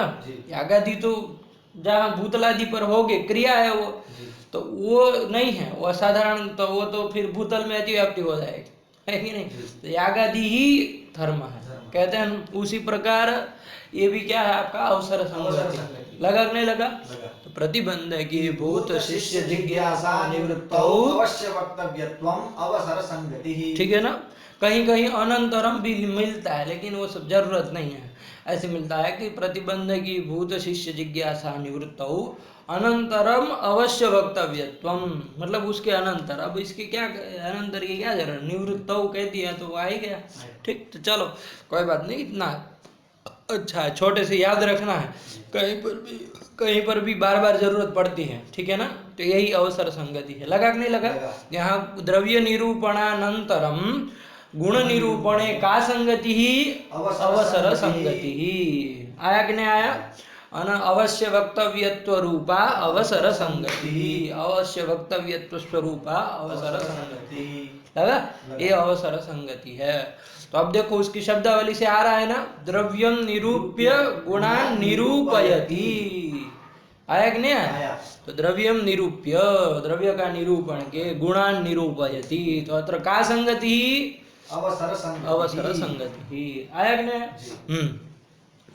यागादि तो जहाँ भूतलादि पर हो गए क्रिया है वो, तो वो नहीं है, वो असाधारण, तो वो तो फिर भूतल में अतिव्याप्ति हो जाएगी, है कि नहीं। तो यागादि ही धर्म है, कहते हैं। उसी प्रकार ये भी क्या है आपका अवसर संगति। लगा कि नहीं लगा? तो प्रतिबंध है कि भूत शिष्य जिज्ञासा निवृत्तौ अवश्य वक्तव्यत्वम अवसर संगति ही, ठीक है ना। कहीं कहीं अनंतरम भी मिलता है, लेकिन वो सब जरूरत नहीं है। ऐसे मिलता है कि प्रतिबंध की भूत शिष्य जिज्ञासा निवृत्तौ अनंतरम अवश्य वक्तव्यत्वम, मतलब उसके अनंतर। अब इसके क्या अनंतर की क्या जरूरत, निवृत्तौ कह दिया तो वो आ ही गया, ठीक। तो चलो कोई बात नहीं, इतना अच्छा है, छोटे से याद रखना है, कहीं पर भी बार बार जरूरत पड़ती है, ठीक है ना। तो यही अवसर संगति है। लगा कि नहीं लगा? यहाँ द्रव्य निरूपणानंतरम गुण निरूपणे का संगति ही अवसर संगति ही। आया कि नहीं आया? अवश्य वक्तव्यत्व रूपा अवसर संगति, अवश्य वक्तव्यत्व स्वरूपा अवसर संगति। लगा? ये अवसर संगति है। तो अब देखो उसकी शब्दावली से आ रहा है ना, द्रव्यम निरूप्य गुणान निरूपयति। आया कि नहीं आया? तो द्रव्यम निरूप्य, द्रव्य का निरूपण के गुणान निरूपयति, तो अत्र का संगति अवसर संगति। आया कि नहीं?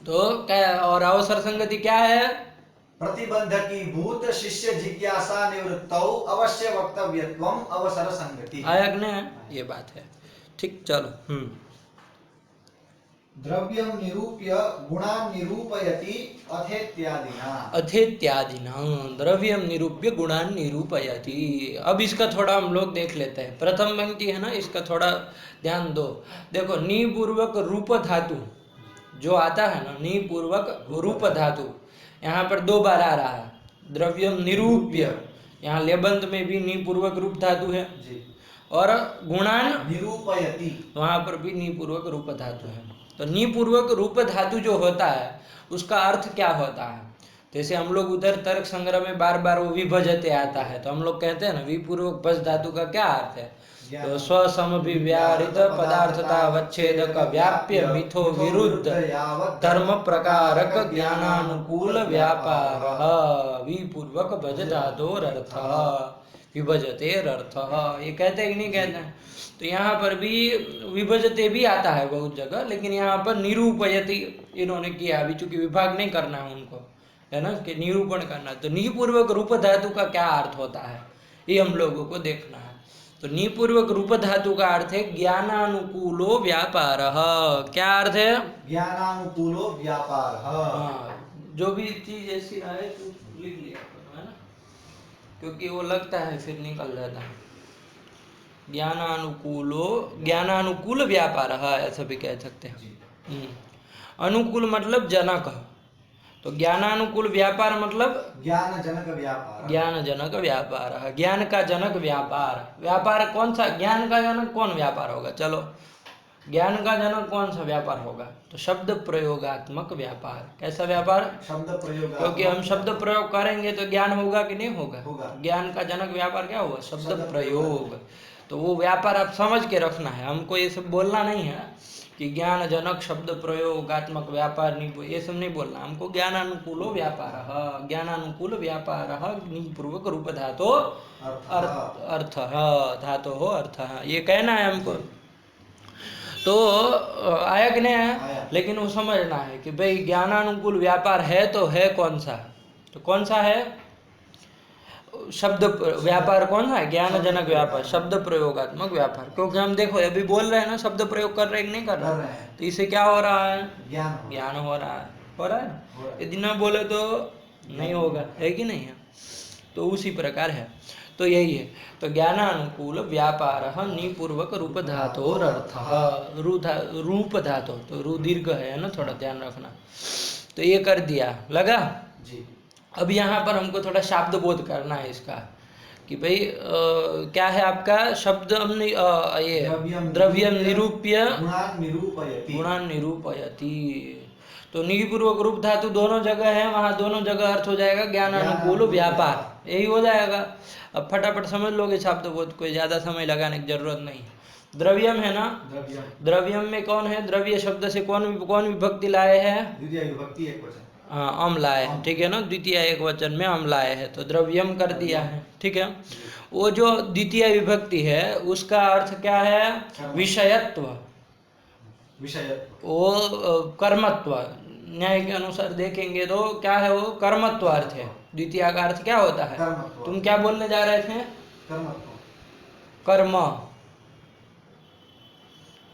तो क्या, और अवसर संगति क्या है? प्रतिबंध की भूत शिष्य जिज्ञासा निवृत्तौ अवश्य वक्तव्यत्वम अवसर संगति। आया कि नहीं? ये बात है, ठीक। चलो द्रव्यम निरूप्य गुणान निरूपयति अथेत्यादिना, अथेत्यादिना द्रव्यम निरूप्य गुणान निरूपयति। अब इसका थोड़ा हम लोग देख लेते हैं। प्रथम पंक्ति है ना, इसका थोड़ा ध्यान दो। देखो नी पूर्वक रूप धातु जो आता है ना, नी पूर्वक रूप धातु यहाँ पर 2 बार आ रहा है। द्रव्यम निरूप्य, यहाँ लेबंत में भी नी पूर्वक रूप धातु है, और गुणान निरूपयति वहां पर भी नी पूर्वक रूप धातु है। तो नी पूर्वक रूप धातु जो होता है उसका अर्थ क्या होता है? जैसे हम लोग उधर तर्क संग्रह में बार बार वो विभजते आता है, तो हम लोग कहते हैं ना विपूर्वक भज धातु का क्या अर्थ है? तो स्वसमभिव्याहृत पदार्थतावच्छेदक व्याप्य मिथो विरुद्ध धर्म प्रकारक ज्ञानानुकूल व्यापारः विपूर्वक भज धातोरर्थः विभजते अर्थ। ये कहते हैं कि नहीं कहते हैं? तो यहाँ पर भी विभजते भी आता है बहुत जगह, लेकिन यहाँ पर निरूपयति इन्होंने किया। अभी चूंकि विभाग नहीं करना है उनको, है ना, कि निरूपण करना। तो निपूर्वक रूप धातु का क्या अर्थ होता है ये हम लोगों को देखना है। तो निपूर्वक रूप धातु का अर्थ है ज्ञानानुकूलो व्यापार। क्या अर्थ है? ज्ञानानुकूलो व्यापार। हाँ, जो भी चीज ऐसी आए तो लिख लिया है ना, क्योंकि वो लगता है फिर निकल जाता है। ज्ञानानुकूल व्यापार, ऐसा भी कह सकते हैं। अनुकूल मतलब जनक, तो ज्ञानानुकूल व्यापार मतलब ज्ञान जनक व्यापार। ज्ञान जनक व्यापार, ज्ञान का जनक व्यापार। व्यापार कौन सा? ज्ञान का जनक कौन व्यापार होगा? चलो, ज्ञान का जनक कौन सा व्यापार होगा? तो शब्द प्रयोगात्मक व्यापार। कैसा व्यापार? शब्द प्रयोग, क्योंकि हम शब्द प्रयोग करेंगे तो ज्ञान होगा कि नहीं होगा? ज्ञान का जनक व्यापार क्या हुआ? शब्द प्रयोग। तो वो व्यापार आप समझ के रखना है, हमको ये सब बोलना नहीं है कि ज्ञान जनक शब्द प्रयोगात्मक व्यापार नहीं, ये सब नहीं बोलना हमको। ज्ञानानुकूलो व्यापार, ज्ञानानुकूल व्यापार पूर्वक रूप धातो अर्थ, धातो हो अर्थ, ये कहना है हमको। तो आया कि नहीं आया? लेकिन वो समझना है कि भाई ज्ञानानुकूल व्यापार है तो है कौन सा? तो कौन सा है? शब्द व्यापार कौन सा है? ज्ञान जनक व्यापार, शब्द प्रयोगात्मक व्यापार। क्योंकि हम देखो अभी बोल रहे हैं ना, शब्द प्रयोग कर रहे हैं कि नहीं कर रहे हैं? तो इससे क्या हो रहा है? ज्ञान हो रहा है। यदि ना बोले तो नहीं होगा, है कि नहीं है? तो उसी प्रकार है। तो यही है। तो ज्ञानानुकूल व्यापार निपूर्वक रूप धातोरर्थ रूप धातु, तो रू दीर्घ है ना, थोड़ा ध्यान रखना। तो ये कर दिया, लगा। जी। अब यहाँ पर हमको थोड़ा शाब्द बोध करना है इसका, कि भाई क्या है आपका शब्द, हमने ये द्रव्यम निरूप्य गुणान निरूपयति। तो निपूर्वक रूप धातु दोनों जगह है, वहाँ दोनों जगह अर्थ हो जाएगा ज्ञानानुकूल व्यापार, यही हो जाएगा। अब फटाफट समझ लोगे शब्द बोध, कोई ज़्यादा समय लगाने की जरूरत नहीं। द्रव्यम है ना, द्रव्यम में कौन है, द्रव्य शब्द से कौन विभक्ति लाए हैं, द्वितीय विभक्ति एक वचन, हाँ अम लाए हैं, ठीक है ना, द्वितीय एक वचन में अम लाए हैं, तो द्रव्यम कर दिया है, ठीक है। वो जो द्वितीय विभक्ति है उसका अर्थ क्या है, विषयत्व, वो कर्मत्व। न्याय के अनुसार देखेंगे तो क्या है, वो कर्मत्व अर्थ है। द्वितीय का अर्थ क्या होता है, तुम क्या बोलने जा रहे थे, कर्म।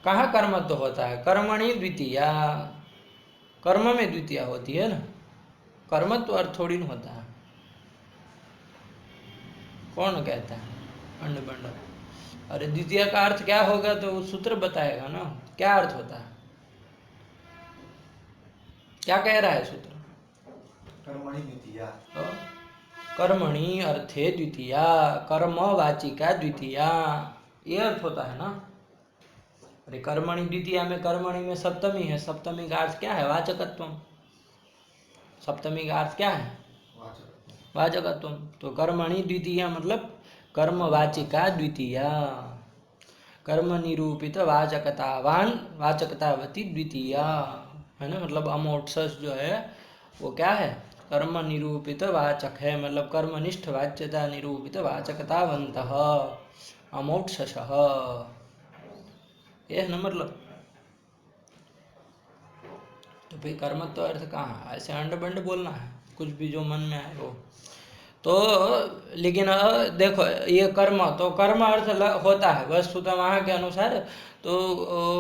कहाँ कर्मत्व होता है, कर्मणि द्वितीया, कर्म में द्वितीय होती है ना, कर्मत्व अर्थ थोड़ी न होता है। कौन कहता है अंड बंड, अरे द्वितीय का अर्थ क्या होगा तो सूत्र बताएगा ना, क्या अर्थ होता है, क्या कह रहा है सूत्र, कर्मणि द्वितीया, कर्मणि अर्थे द्वितीया, कर्म वाचिका द्वितीया, ये अर्थ होता है ना। अरे कर्मणि द्वितीया में, कर्मणि में सप्तमी है, सप्तमी का अर्थ क्या है, वाचकत्व। सप्तमी का अर्थ क्या है, वाचकत्व। तो कर्मणि द्वितीया मतलब कर्मवाचिका द्वितीया, कर्म निरूपित वाचकतावान वाचकतावती द्वितीया, है ना। मतलब अमोक्षस जो है वो क्या है, कर्म निरूपित वाचक है, मतलब कर्मनिष्ठ वाच्यता निरूपित वाचकतावंतः अमोक्षसः, ये है ना मतलब। तो भाई कर्म तो अर्थ कहाँ, ऐसे अंड बंड बोलना है, कुछ भी जो मन में आए वो। तो लेकिन देखो ये कर्म, तो कर्म अर्थ होता है वस्तुतः वहाँ के अनुसार। तो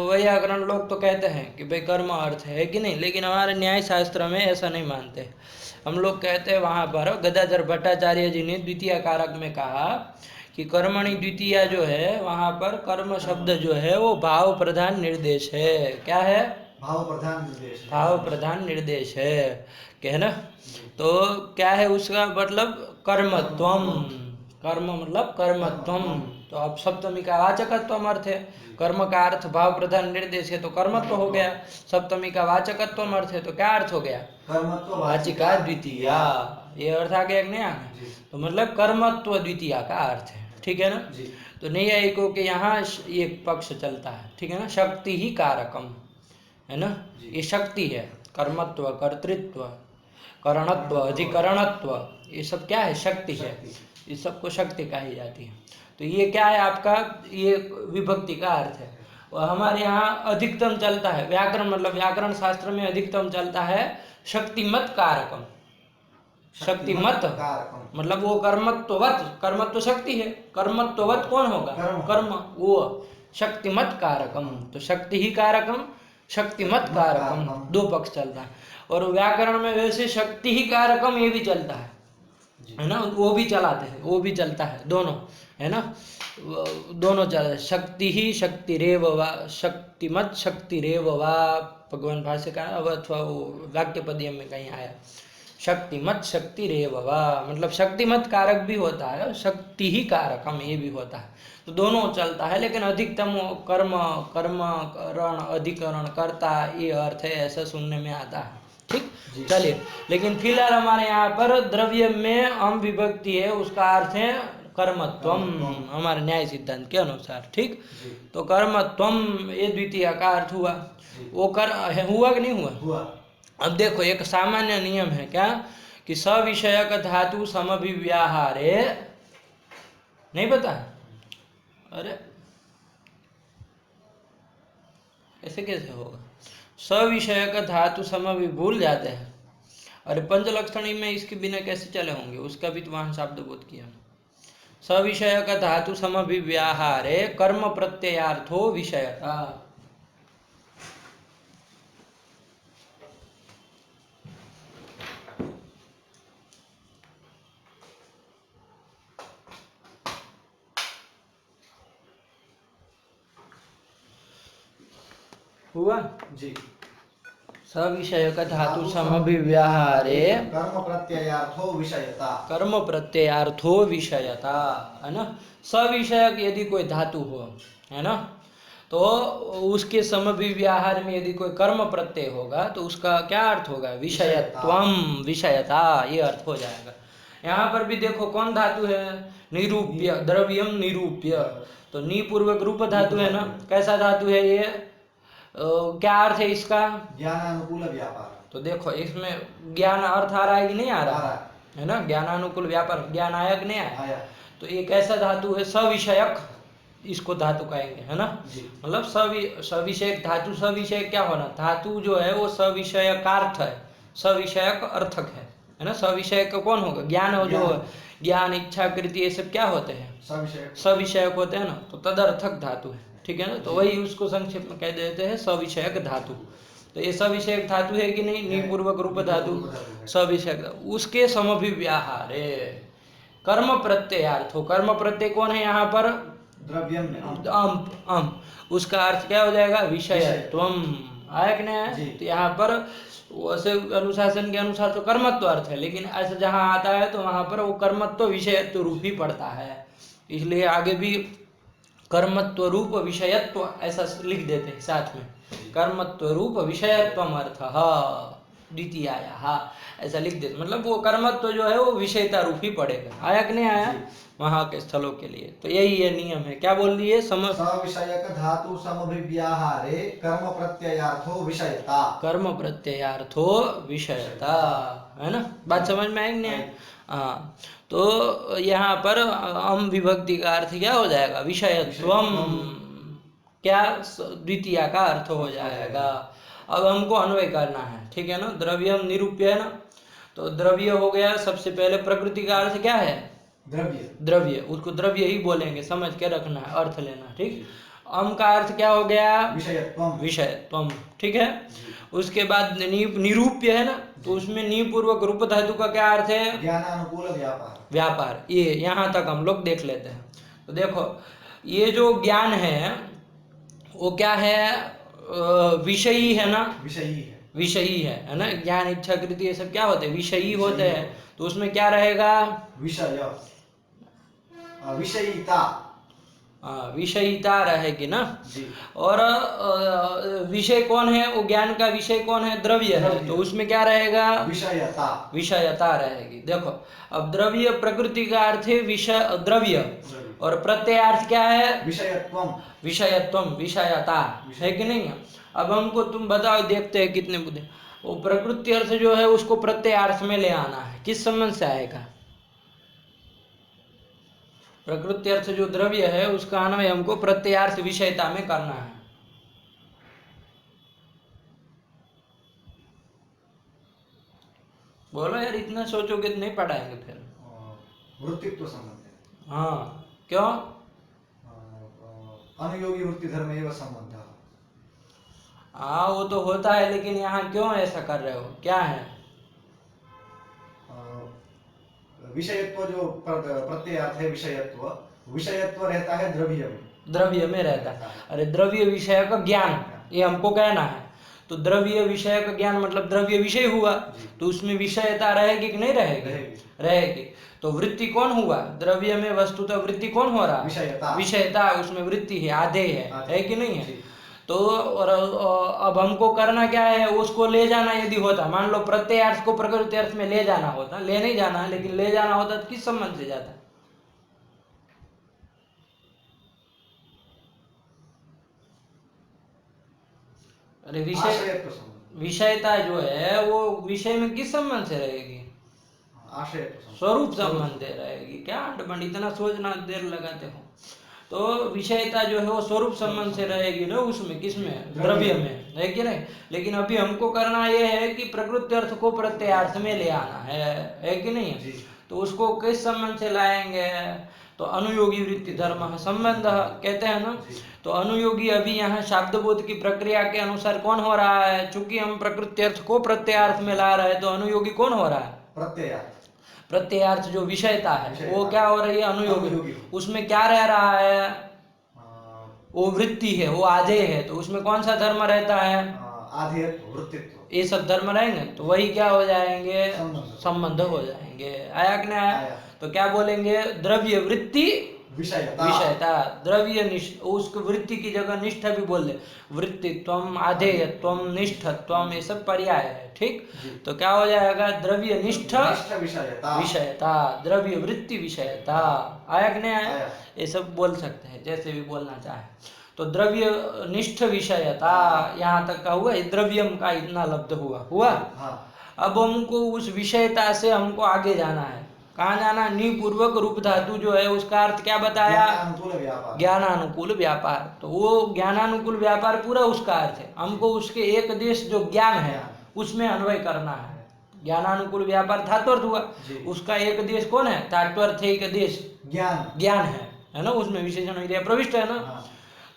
व्याकरण लोग तो कहते हैं कि भाई कर्म अर्थ है कि नहीं, लेकिन हमारे न्याय शास्त्र में ऐसा नहीं मानते। हम लोग कहते हैं वहाँ पर गदाधर भट्टाचार्य जी ने द्वितीय कारक में कहा कि कर्मणि द्वितीय जो है, वहाँ पर कर्म शब्द जो है वो भाव प्रधान निर्देश है। क्या है, भाव प्रधान निर्देश, भाव प्रधान निर्देश है, क्या ना। तो क्या है उसका मतलब कर्मत्वम, कर्म मतलब कर्मत्वम। तो अब सप्तमी का वाचकत्वम अर्थ है, कर्म का अर्थ भाव प्रधान निर्देश है तो कर्मत्व हो गया, सप्तमी का वाचकत्वम अर्थ है तो क्या अर्थ हो गया, कर्मत्व वाचिका द्वितीया। ये अर्थ आ गया कि नहीं आ गया, तो मतलब कर्मत्व द्वितीय का अर्थ है, ठीक है ना। तो नैयायिकों के यहाँ ये पक्ष चलता है, ठीक है ना, शक्ति ही कारकम है ना, ये शक्ति है, कर्मत्व कर्तृत्व करणत्व अधिकरणत्व, ये सब क्या है, शक्ति है, इस सबको शक्ति कही जाती है। तो ये क्या है आपका, ये विभक्ति का अर्थ है। और हमारे यहाँ अधिकतम चलता है व्याकरण, मतलब व्याकरण शास्त्र में अधिकतम चलता है शक्तिमत कारकम। शक्तिमत मतलब वो कर्मत्ववत, कर्मत्व शक्ति है, कर्मत्ववत कौन होगा, कर्म, वो शक्तिमत कारकम। तो शक्ति ही कारकम, शक्तिमत कारकम, दो पक्ष चलता है। और व्याकरण में वैसे शक्ति ही कारकम ये भी चलता है ना, वो भी चलाते हैं, वो भी चलता है, दोनों है ना, दोनों चल, शक्ति ही शक्तिरेव वा, शक्तिमत शक्तिरेव वा, भगवान भाष्यकार अथवा वो वाक्यपदीय में कहीं आया, शक्तिमत शक्तिरेव वा, मतलब शक्तिमत कारक भी होता है, शक्ति ही कारकम ये भी होता है, तो दोनों चलता है। लेकिन अधिकतम कर्म, कर्म करण अधिकरण कर्ता ये अर्थ है, ऐसा सुनने में आता है, ठीक। चलिए, लेकिन फिलहाल हमारे यहाँ पर द्रव्य में अम विभक्ति है, उसका अर्थ है कर्मत्वम, हमारे न्याय सिद्धांत के अनुसार, ठीक। तो कर्मत्वम ये द्वितीय का अर्थ हुआ, वो कर हुआ कि नहीं हुआ। अब देखो एक सामान्य नियम है क्या, कि सविषयक धातु समभिव्याहारे, नहीं पता, अरे ऐसे कैसे होगा, सविषयक धातु समभि भूल जाते हैं। अरे पंचलक्षणी में इसके बिना कैसे चले होंगे, उसका भी तो वहां शब्द बोध किया। सविषयक धातु समभिव्याहारे कर्म प्रत्ययार्थो विषयता, हुआ। जी। सविषयक धातु समभिव्याहारे कर्म प्रत्ययार्थो विषयता। कर्म प्रत्ययार्थो विषयता, है ना। सविषयक यदि कोई धातु हो, है ना, तो उसके समभिव्याहार में यदि कोई कर्म प्रत्यय होगा तो उसका क्या अर्थ होगा? विषयत्वम, विषयता, ये अर्थ हो जाएगा। यहाँ पर भी देखो कौन धातु है? निरूप्य, द्रव्यम निरूप्य, तो नी पूर्वक रूप धातु है ना। कैसा धातु है ये? क्या अर्थ है इसका? ज्ञानानुकूल व्यापार। तो देखो इसमें ज्ञान अर्थ आ रहा है कि नहीं आ रहा है ना? ज्ञानानुकूल व्यापार, ज्ञान आया कि नहीं आया? तो ये कैसा धातु है? सविषयक इसको धातु कहेंगे, है ना। मतलब सविषयक धातु, सविषयक क्या होना? धातु जो है वो सविषयकार्थ है, सविषयक अर्थक है ना। सविषयक कौन होगा? ज्ञान हो, जो ज्ञान, इच्छा, कृति, ये सब क्या होते हैं? सविषयक होते हैं ना। तो तदर्थक धातु है, ठीक है ना। तो वही उसको संक्षेप में कह देते हैं सविषयक धातु। तो ये सविषयक धातु है कि नहीं? निपूर्वक रूप धातु सविषयक। उसके समभिव्याहारे कर्म प्रत्ययार्थो, कर्म प्रत्यय कौन है यहाँ पर? द्रव्यम अम, उसका अर्थ क्या हो जाएगा? विषयत्वम। आया कि नहीं आया? तो यहाँ पर वैसे अनुशासन के अनुसार तो कर्मत्व अर्थ है, लेकिन ऐसा जहाँ आता है तो वहाँ पर वो कर्मत्व विषयत्व रूप ही पड़ता है। इसलिए आगे भी कर्मत्व रूप विषयत्व ऐसा लिख देते हैं साथ में, कर्मत्व रूप विषयत्वम अर्थ द्वितीयाया, ऐसा लिख देते। मतलब वो कर्मत्व जो है वो विषयता रूप ही पड़ेगा। आया कि नहीं आया? वहाँ के स्थलों के लिए तो यही ये नियम है। क्या बोल दिए? सविषयक धातु समभिव्याहारे कर्म प्रत्ययार्थो विषयता, कर्म प्रत्ययार्थो विषयता, है ना। बात समझ में आएगी नहीं? हाँ। तो यहाँ पर अम विभक्ति का अर्थ क्या हो जाएगा? विषयत्वम, क्या? द्वितीया का अर्थ हो जाएगा। अब हमको अन्वय करना है, ठीक है ना। द्रव्यम निरूप्य है ना, तो द्रव्य हो गया। सबसे पहले प्रकृति का अर्थ क्या है? द्रव्य, उसको द्रव्य ही बोलेंगे, समझ के रखना है, अर्थ लेना, ठीक। अम का अर्थ क्या हो गया? विषयत्वम, ठीक है। उसके बाद निरूप्य है ना, तो उसमें नी पूर्वक रूप धातु का क्या अर्थ है? ज्ञानानुकूल व्यापार। ये यहाँ तक हम लोग देख लेते हैं। तो देखो ये जो ज्ञान है वो क्या है? विषयी है ना, विषयी है ना। ज्ञान, इच्छा, कृति, ये सब क्या होते हैं? विषयी होते हैं। तो उसमें क्या रहेगा? विषयिता, विषयिता रहेगी ना। और विषय कौन है? वो ज्ञान का विषय कौन है? द्रव्य है। तो उसमें क्या रहेगा? विषयता रहेगी। देखो अब द्रव्य प्रकृति का अर्थ है विषय, द्रव्य, और प्रत्ययार्थ क्या है? विषयत्वम, विषयता, है कि नहीं? अब हमको तुम बताओ, देखते हैं कितने बुद्धि। वो प्रकृति अर्थ जो है उसको प्रत्ययार्थ में ले आना है, किस संबंध से आएगा? प्रकृति अर्थ जो द्रव्य है उसका अन्वय हमको प्रत्ययार्थ विषयता में करना है। बोलो यार, इतना सोचोगे तो नहीं पढ़ाएंगे फिर। वृत्तित्व संबंध है। हाँ, क्यों? अनुयोगी वृत्ति धर्म एवं संबंध। हाँ वो तो होता है, लेकिन यहाँ क्यों ऐसा कर रहे हो? क्या है? विषयत्व जो प्रत्ययार्थ है, विषयत्व रहता है द्रव्य में रहता है। अरे द्रव्य विषय का ज्ञान, ये हमको कहना है। तो द्रव्य विषय का ज्ञान मतलब द्रव्य विषय हुआ, तो उसमें विषयता रहेगी कि नहीं रहेगी? रहेगी। तो वृत्ति कौन हुआ? द्रव्य में वस्तुतः वृत्ति कौन हो रहा? विषयता, उसमें वृत्ति है, आधे है कि नहीं है? तो और अब हमको करना क्या है? उसको ले जाना यदि होता, मान लो प्रत्ययार्थ को प्रकृति अर्थ में ले जाना होता, ले नहीं जाना, लेकिन ले जाना होता तो किस संबंध से जाता? अरे विषयता जो है वो विषय में किस संबंध से रहेगी? स्वरूप संबंध से रहेगी। क्या अंडमंड इतना सोचना देर लगाते हो? तो विषयता जो है वो स्वरूप संबंध से रहेगी ना, उसमें, किसमें? द्रव्य में, है कि नहीं? लेकिन अभी हमको करना ये है कि प्रकृति अर्थ को प्रत्ययार्थ में ले आना है कि नहीं? तो उसको किस संबंध से लाएंगे? तो अनुयोगी वृत्ति धर्म संबंध कहते हैं ना। तो अनुयोगी अभी यहाँ शाब्दबोध की प्रक्रिया के अनुसार कौन हो रहा है? चूंकि हम प्रकृति अर्थ को प्रत्ययार्थ में ला रहे हैं, तो अनुयोगी कौन हो रहा है? प्रत्ययार्थ जो विषयता है वो क्या हो रही है? अनुयोगी। उसमें क्या रह रहा है? वो वृत्ति है, वो आधेय है, तो उसमें कौन सा धर्म रहता है? आधेयत्व, वृत्तित्व, ये सब धर्म रहेंगे तो वही क्या हो जाएंगे? संबंध। संबंध हो जाएंगे। आया कि नहीं आया? आया। तो क्या बोलेंगे? द्रव्य वृत्ति विषयता, विषयता, द्रव्य निष्ठ, उसको वृत्ति की जगह निष्ठा भी बोल दे। वृत्तित्वम, आधेयत्वम, निष्ठत्वम, ये सब पर्याय है, ठीक। जी। तो क्या हो जाएगा? द्रव्य निष्ठ निष्ठ विषयता, विषयता, द्रव्य वृत्ति विषयता। आया कि नहीं आया? आया। ये सब बोल सकते हैं, जैसे भी बोलना चाहे। तो द्रव्य निष्ठ विषयता यहाँ तक का हुआ। द्रव्यम का इतना लब्ध हुआ। हाँ। अब हमको उस विषयता से हमको आगे जाना है। कहाँ जाना? निपूर्वक रूप धातु जो है उसका अर्थ क्या बताया? ज्ञानानुकूल व्यापार, ज्ञानानुकूल व्यापार। तो वो ज्ञानानुकूल व्यापार पूरा उसका अर्थ है। हमको उसके एक देश जो ज्ञान है उसमें अन्वय करना है। ज्ञानानुकूल व्यापार धात्वर्थ हुआ, उसका एक देश कौन है? तात्वर्थ एक देश ज्ञान है ना, उसमें विशेषण क्रिया प्रविष्ट है ना।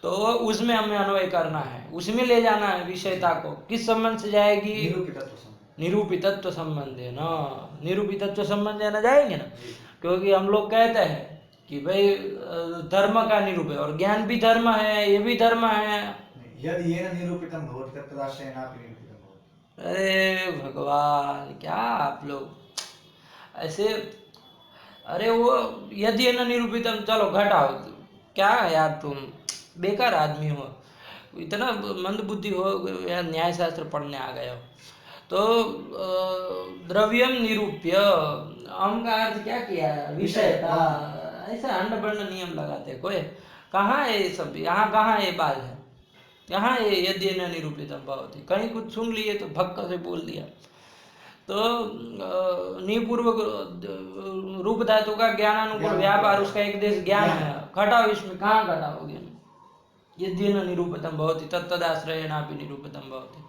तो उसमें हमें अन्वय करना है, उसमें ले जाना है विषयता को। किस संबंध से जाएगी? निरूपितत्व संबंध है ना, निरूपितत्व संबंध है ना, जाएंगे ना। क्योंकि हम लोग कहते हैं कि भाई धर्म का निरूप है, और ज्ञान भी धर्म है, ये भी धर्म है। यदि येन निरूपितं भवति तत्तदाश्रयेणापि निरूपितं भवति। अरे भगवान, क्या आप लोग ऐसे। अरे वो यदि है ना निरूपितम, चलो घटाओ, क्या है यार तुम बेकार आदमी हो, इतना मंद बुद्धि हो यार, न्याय शास्त्र पढ़ने आ गए हो। तो द्रव्यम निरूप्य, हम का अर्थ क्या किया? विषयता। ऐसा अंड बंड नियम लगाते कोई, कहाँ है ये सब? यहाँ कहाँ ये बात है? यहाँ ये यदि न निरूपितम भवति, कहीं कुछ सुन लिए तो भक्का से बोल दिया। तो निपूर्वक रूप धातु का ज्ञानानुकूल व्यापार, उसका एक देश ज्ञान है। घटाओ इसमें, कहाँ घटाओगे? यदि न निरूपितम भवति तत्तदाश्रयेणापि निरूपितम भवति।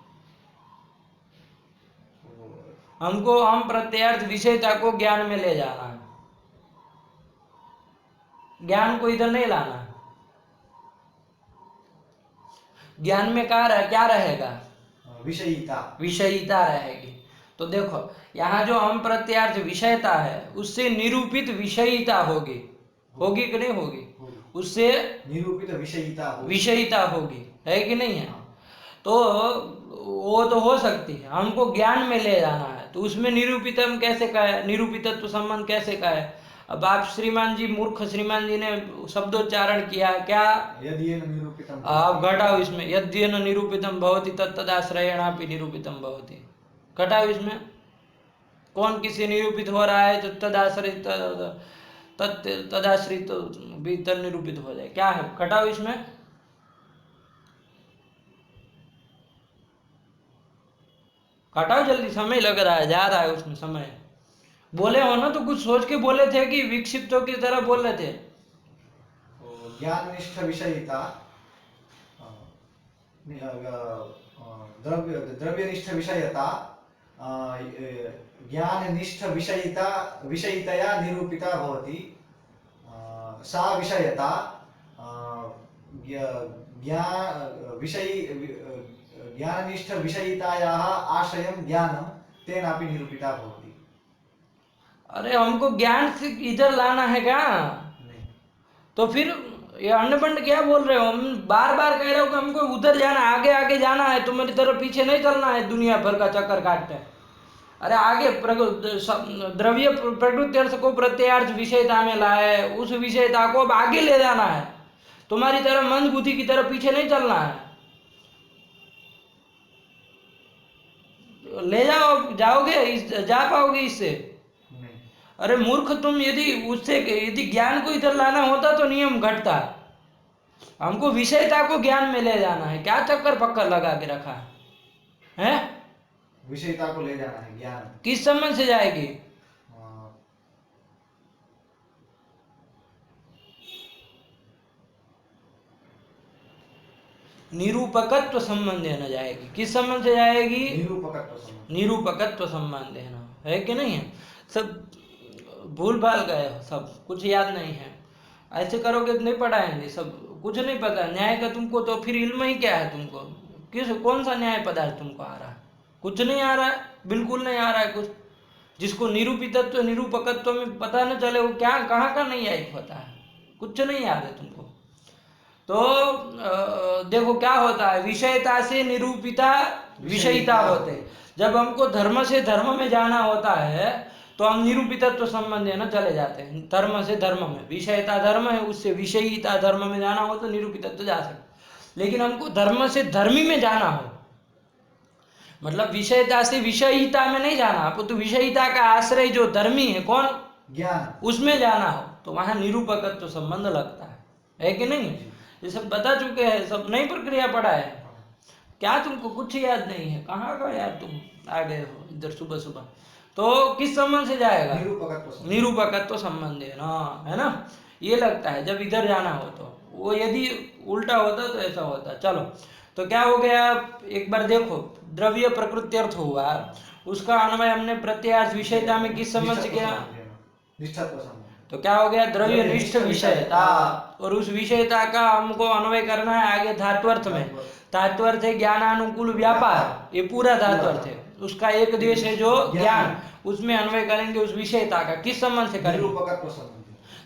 हमको हम प्रत्यर्थ विषयता को ज्ञान में ले जाना है, ज्ञान को इधर नहीं लाना है। ज्ञान में क्या रहेगा? विषयिता रहेगी। तो देखो यहाँ जो हम प्रत्यार्थ विषयता है उससे निरूपित विषयिता होगी कि नहीं होगी? उससे निरूपित विषयिता होगी, है कि नहीं है? तो वो तो हो सकती है, हमको ज्ञान में ले जाना है। तो उसमें निरूपितम कैसे का है? निरूपितत्व संबंध कैसे का है? अब आप श्रीमान जी, मूर्ख श्रीमान जी ने शब्दोच्चारण किया क्या? आप घटाओ इसमें, यदि न निरूपितम भवति तत्तदाश्रयेणापि निरूपितम भवति। घटाओ इसमें, कौन किसी निरूपित हो रहा है तो तदाश्रित तदाश्रित भी तद निरूपित हो जाए। क्या है? घटाओ इसमें। घटाओ जल्दी, समय लग रहा है, जा रहा है उसमें समय। बोले हो ना तो कुछ सोच के बोले थे कि विक्षिप्तों की तरह बोल रहे थे? ज्ञाननिष्ठ विषयिता, द्रव्यनिष्ठ विषयता, ज्ञाननिष्ठ विषयितया निरूपिता भवति। सा विषयता ज्ञाननिष्ठ विषयितायाः आश्रयं ज्ञानं, तेनापि निरूपिता भवति। अरे हमको ज्ञान से इधर लाना है क्या? नहीं। तो फिर ये अंडबंड क्या बोल रहे हो? हम बार बार कह रहे हो कि हमको उधर जाना, आगे आगे जाना है, तुम्हारी तरफ पीछे नहीं चलना है दुनिया भर का चक्कर काटते हैं। अरे आगे द्रव्य प्रकृति अर्थ को प्रत्ययार्थ विषयता में लाए, उस विषयता को अब आगे ले जाना है। तुम्हारी तरफ मंद बुद्धि की तरफ पीछे नहीं चलना है। ले जाओगे, जा पाओगे इससे? अरे मूर्ख तुम, यदि ज्ञान को इधर लाना होता तो नियम घटता। हमको विषयता को ज्ञान में ले जाना है, क्या चक्कर पक्कर लगा के रखा है? विषयता को ले जाना है ज्ञान। किस संबंध से जाएगी? निरूपकत्व संबंध न जाएगी। किस संबंध से जाएगी? निरूपकत्व संबंध है कि नहीं है? सब भूल भाल गए हो, सब कुछ याद नहीं है। ऐसे करोगे तो नहीं पढ़ाएंगे, सब कुछ नहीं पता न्याय का तुमको, तो फिर इल्म ही क्या है तुमको? कौन सा न्याय पदार्थ तुमको आ रहा है? कुछ नहीं आ रहा है, बिल्कुल नहीं आ रहा है कुछ। जिसको निरूपितत्व निरूपकत्व में पता न चले वो क्या कहाँ का नहीं आयिक होता है, कुछ नहीं याद है तुमको। तो देखो क्या होता है, विषयता से निरूपिता विषयिता होते हैं। जब हमको धर्म से धर्म में जाना होता है तो हम निरूपितत्व संबंध है ना चले जाते हैं, धर्म से धर्म में। विषयता धर्म है, उससे विषयिता धर्म में जाना हो तो निरूपितत्व जा सकते। लेकिन हमको धर्म से धर्मी में जाना हो, मतलब विषयता से विषयिता में नहीं जाना आपको, तो विषयिता का आश्रय जो धर्मी है कौन, ज्ञान, उसमें जाना हो तो वहां निरूपकत्व संबंध लगता है कि नहीं? ये सब बता चुके हैं, सब नई प्रक्रिया पढ़ा है क्या? तुमको कुछ याद नहीं है? कहाँ का यार तुम आ गए हो इधर सुबह सुबह? तो किस संबंध से जाएगा? निरूपकत्व संबंध है ना? ये लगता है जब इधर जाना हो तो। वो यदि उल्टा होता तो ऐसा होता। चलो, तो क्या हो गया, एक बार देखो, द्रव्य प्रकृत्यर्थ हुआ, उसका अन्वय हमने प्रत्यार्थ विषयता में किस संबंध से किया? तो क्या हो गया, द्रव्य निष्ठ विषयता। और उस विषयता का हमको अन्वय करना है आगे धात्वर्थ में। धात्वर्थ है ज्ञानानुकूल व्यापार, ये पूरा धात्वर्थ है। उसका एक देश है जो ज्ञान, उसमें अन्वय करेंगे उस विषयता का। किस संबंध से करेंगे?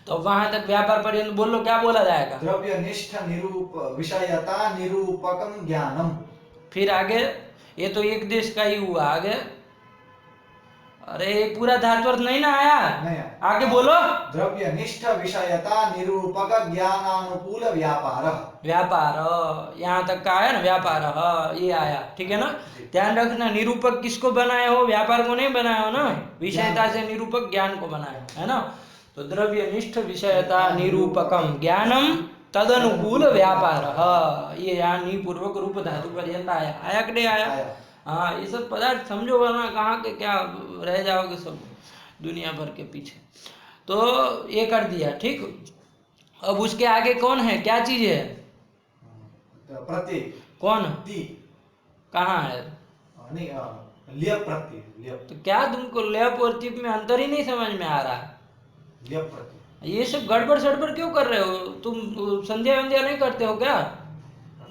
तो वहां तक व्यापार पर्यंत बोलो, क्या बोला जाएगा? द्रव्य निष्ठ विषयता निरूपकम ज्ञानम। फिर आगे, ये तो एक देश का ही हुआ। आगे, अरे पूरा धात्वर्थ नहीं ना आया? नहीं। आगे बोलो। द्रव्य निष्ठ विषयता निरूपक ज्ञानानुकूल व्यापार। व्यापार यहाँ तक का आया ना, व्यापार ये आया, ठीक है ना? ध्यान रखना, निरूपक किसको बनाए हो? व्यापार को नहीं बनाए हो ना, विषयता से निरूपक ज्ञान को बनाए, है ना? तो द्रव्य निष्ठ विषयता निरूपकम ज्ञानम तदनुकूल व्यापार, ये यहाँ नी पूर्वक रूप धातु पर्यंत आया कि नहीं आया? हाँ, ये सब पदार्थ समझो, वरना कहाँ के क्या रह जाओगे सब दुनिया भर के पीछे। तो ये कर दिया, ठीक। अब उसके आगे कौन है, क्या चीज है? प्रत्यय। कौन? कहाँ है? नहीं, लेप प्रत्यय। तो क्या तुमको लेप और तिप में अंतर ही नहीं समझ में आ रहा? लेप प्रत्यय, ये सब गड़बड़ सड़बड़ क्यों कर रहे हो तुम? संध्या वंध्या नहीं करते हो क्या?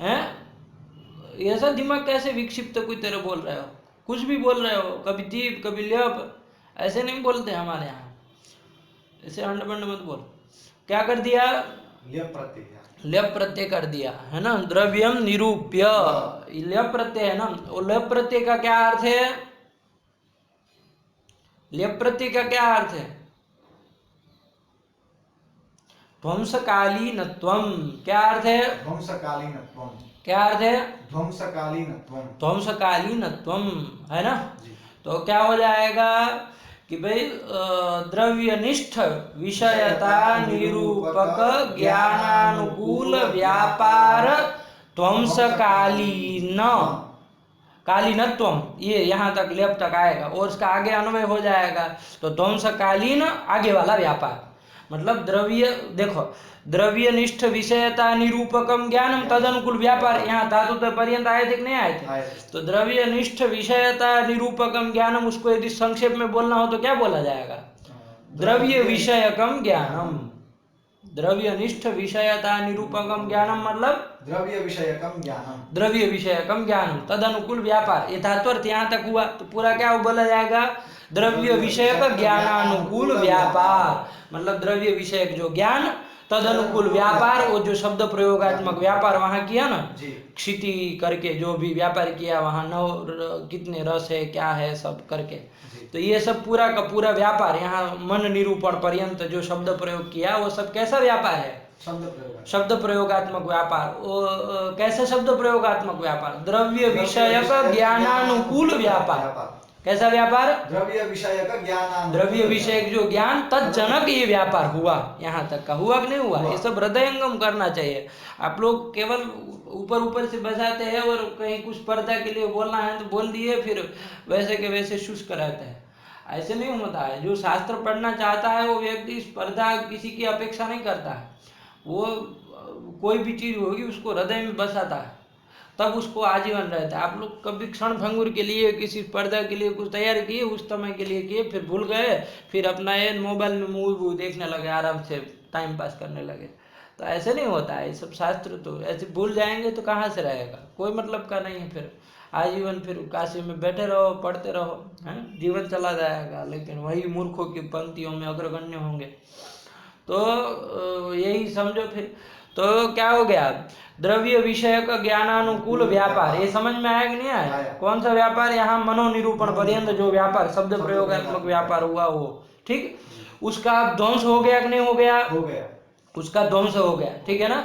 हैं? ऐसा दिमाग कैसे विक्षिप्त कोई तरह बोल रहे हो? कुछ भी बोल रहे हो, कभी तीप कभी लेप, ऐसे नहीं बोलते हमारे यहाँ। ऐसे अंड बंड मत बोल। क्या कर दिया? लेप प्रत्यय। लेप प्रत्यय कर दिया, है ना? द्रव्यम निरूप्य, लेप प्रत्यय है ना। और लेप प्रत्यय का क्या अर्थ है? लेप प्रत्यय का क्या अर्थ है? ध्वंसकालीनत्वम। क्या अर्थ है? ध्वंसकालीनत्वम। क्या अर्थ है? ध्वंसकालीनत्वम। ध्वंसकालीनत्वम, है ना? तो क्या हो जाएगा कि भाई द्रव्यनिष्ठ विषयता निरूपक ज्ञानानुकूल व्यापार ध्वंसकालीन, कालीनत्वम, ये यहाँ तक लेप तक आएगा और उसका आगे अन्वय हो जाएगा। तो ध्वंसकालीन आगे वाला व्यापार, मतलब द्रव्य, देखो, द्रव्यनिष्ठ विषयता निरूपकम ज्ञानम तदनुकूल व्यापार, यहाँ धातु तो पर्यंत आए थे कि नहीं आए थे? तो द्रव्यनिष्ठ विषयता निरूपकम ज्ञानम, उसको यदि संक्षेप में बोलना हो तो क्या बोला जाएगा? द्रव्य विषयकम ज्ञानम। द्रव्यनिष्ठ विषयता निरूपकम ज्ञानम मतलब द्रव्य विषयकम ज्ञानम। द्रव्य विषयकम ज्ञानम तदनुकूल व्यापार, ये धात्वर्थ यहाँ तक हुआ। तो पूरा क्या बोला जाएगा? द्रव्य विषयक ज्ञानानुकूल व्यापार, मतलब द्रव्य विषयक जो ज्ञान, तदनुकूल व्यापार, वो जो शब्द प्रयोगात्मक व्यापार वहां किया ना, क्षिति करके जो भी व्यापार किया वहां, कितने रस है क्या है सब करके, तो ये सब पूरा का पूरा व्यापार यहाँ मन निरूपण पर्यंत जो शब्द प्रयोग किया वो सब कैसा व्यापार है? शब्द प्रयोगात्मक व्यापार। वो कैसा शब्द प्रयोगात्मक व्यापार? द्रव्य विषयक ज्ञानानुकूल व्यापार। कैसा व्यापार? द्रव्य विषयक ज्ञान, द्रव्य विषयक जो ज्ञान तत्जनक ये व्यापार हुआ। यहाँ तक का हुआ कि नहीं हुआ? ये सब हृदयंगम करना चाहिए। आप लोग केवल ऊपर ऊपर से बजाते हैं और कहीं कुछ स्पर्धा के लिए बोलना है तो बोल दिए, फिर वैसे के वैसे शुष्क रहते हैं। ऐसे नहीं होता है। जो शास्त्र पढ़ना चाहता है वो व्यक्ति स्पर्धा किसी की अपेक्षा नहीं करता है। वो कोई भी चीज होगी उसको हृदय में बसाता है, तब उसको आजीवन रहता है। आप लोग कभी क्षण भंगुर के लिए किसी स्पर्धा के लिए कुछ तैयारी किए, उस समय के लिए किए, फिर भूल गए, फिर अपना ये मोबाइल में मूवी देखने लगे, आराम से टाइम पास करने लगे। तो ऐसे नहीं होता है। ये सब शास्त्र तो ऐसे भूल जाएंगे तो कहाँ से रहेगा? कोई मतलब का नहीं है। फिर आजीवन फिर काशी में बैठे रहो, पढ़ते रहो, हैं, जीवन चला जाएगा, लेकिन वही मूर्खों की पंक्तियों में अग्रगण्य होंगे। तो यही समझो फिर। तो क्या हो गया, द्रव्य विषय का ज्ञानानुकूल व्यापार, ये समझ में आया कि नहीं आया? आया। कौन सा व्यापार? यहाँ मनोनिरूपण पर्यंत जो व्यापार शब्द प्रयोगात्मक व्यापार हुआ वो, ठीक, उसका ध्वंस हो गया कि नहीं हो गया? हो गया। उसका ध्वंस हो गया, ठीक है ना।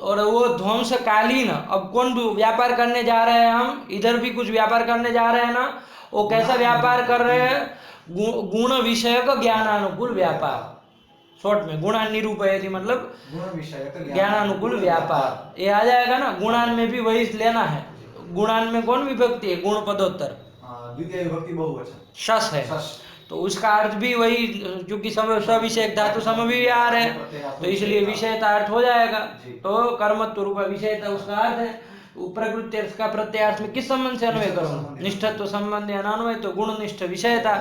और वो ध्वंसकालीन, अब कौन व्यापार करने जा रहे हैं हम? इधर भी कुछ व्यापार करने जा रहे हैं ना। वो कैसा व्यापार कर रहे हैं? गुण विषय का ज्ञानानुकूल व्यापार, शॉर्ट में गुणानिरूपयति मतलब गुण विषय का ज्ञानानुकूल व्यापार, ये आ जाएगा ना। गुणान में भी वही लेना है। गुणान में कौन विभक्ति है? गुण पदोत्तर, द्वितीय विभक्ति बहुवचन, शस है, शस। तो उसका अर्थ भी वही, क्योंकि सविषयक धातु समव्यवहार है, तो इसलिए विषयता अर्थ हो जाएगा। तो कर्मत्व रूप विषयता उसका अर्थ है। प्रकृति का प्रत्यार्थ में किस संबंध से अन्वय करो? निष्ठत्व संबंध अन्वय, तो गुण निष्ठ विषयता।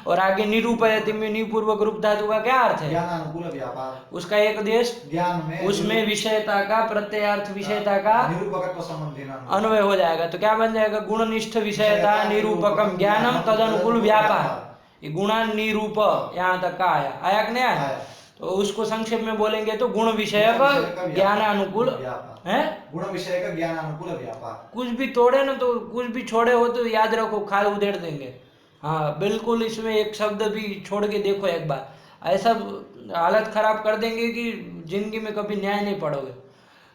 और आगे निरूपयति में निपूर्वक रूप धातु का क्या अर्थ है? ज्ञानानुकूल व्यापार, उसका एक देश ज्ञान में उसमें विषयता का प्रत्ययार्थ विषयता का निरूपकत्व संबंधी अन्वय हो जाएगा। तो क्या बन जाएगा? गुणनिष्ठ विषयता निरूपकम ज्ञानम तदनुकूल व्यापार। ये गुणानिरूप यहाँ तक का आया, आया कि नहीं आया? तो उसको संक्षेप में बोलेंगे तो गुण विषय का ज्ञानानुकूल है, गुण विषय का ज्ञानानुकूल व्यापार। कुछ भी तोड़े ना तो, कुछ भी छोड़े हो तो याद रखो, खाल उधेड़ देंगे। हाँ बिल्कुल, इसमें एक शब्द भी छोड़ के देखो एक बार, ऐसा हालत खराब कर देंगे कि जिंदगी में कभी न्याय नहीं पढ़ोगे।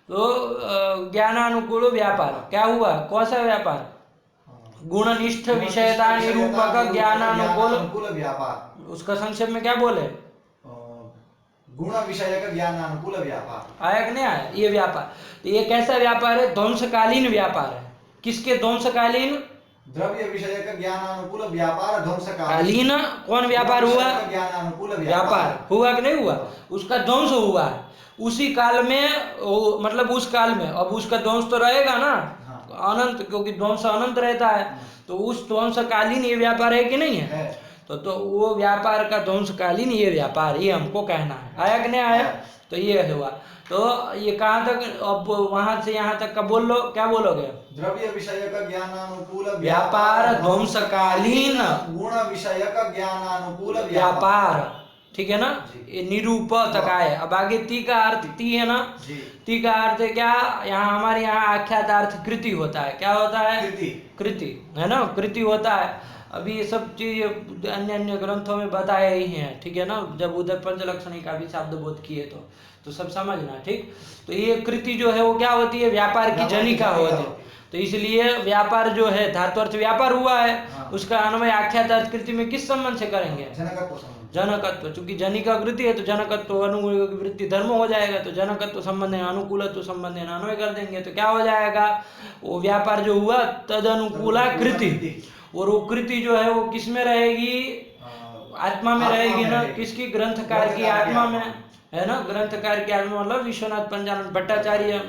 तो ज्ञानानुकूल व्यापार क्या हुआ? कौन सा व्यापार? गुणनिष्ठ विषयता निरूपक ज्ञानानुकूल व्यापार। उसका संक्षेप में क्या बोले? गुण विषय का ज्ञानानुकूल व्यापार। आया कि नहीं आया? ये व्यापार, तो ये कैसा व्यापार है? ध्वंसकालीन व्यापार है। किसके ध्वंसकालीन? द्रव्य विषय का ज्ञानानुकूल व्यापार ध्वंसकालीन। कौन व्यापार हुआ? ज्ञानानुकूल व्यापार हुआ कि नहीं हुआ? उसका ध्वंस हुआ है उसी काल में, मतलब उस काल में। अब उसका ध्वंस तो रहेगा ना अनंत, क्योंकि ध्वंस अनंत रहता है। तो उस ध्वंसकालीन ये व्यापार है कि नहीं है? तो वो व्यापार का ध्वंसकालीन ये व्यापार, ये हमको कहना है। आया कि नहीं आया? तो ये हुआ। तो ये कहाँ तक? अब वहां से यहाँ तक का बोल लो, क्या बोलोगे? द्रव्य विषय का ज्ञानानुकूल व्यापार ध्वंसकालीन गुण विषय का ज्ञानानुकूल व्यापार, ठीक है ना। ये निरूप तक आए। अब आगे ती का अर्थ, ती है ना, ती का अर्थ है क्या? यहाँ हमारे यहाँ आख्यात अर्थ कृति होता है। क्या होता है? कृति है ना, कृति होता है। अभी ये सब चीज अन्य अन्य ग्रंथों में बताए ही हैं, ठीक है ना। जब उधर पंचलक्षणी का भी शब्द बोध किए तो सब समझना, ठीक। तो ये कृति जो है वो क्या होती है? व्यापार की जनिका होती है। तो इसलिए व्यापार जो है, धातुअर्थ व्यापार हुआ है, उसका अन्वय आख्यात अर्थ कृति में किस संबंध से करेंगे? जनकत्व। चूंकि जनिका कृति है तो जनकत्व अनुकूल वृत्ति धर्म हो जाएगा। तो जनकत्व संबंध है, अनुकूलत्व संबंध है, अन्वय कर देंगे तो क्या हो जाएगा? वो व्यापार जो हुआ तद अनुकूला कृति। और वो कृति जो है वो किस में रहेगी? आत्मा में रहेगी ना। किसकी? ग्रंथकार की आत्मा में, है ना। ग्रंथकार की आत्मा मतलब विश्वनाथ पंचानन भट्टाचार्य,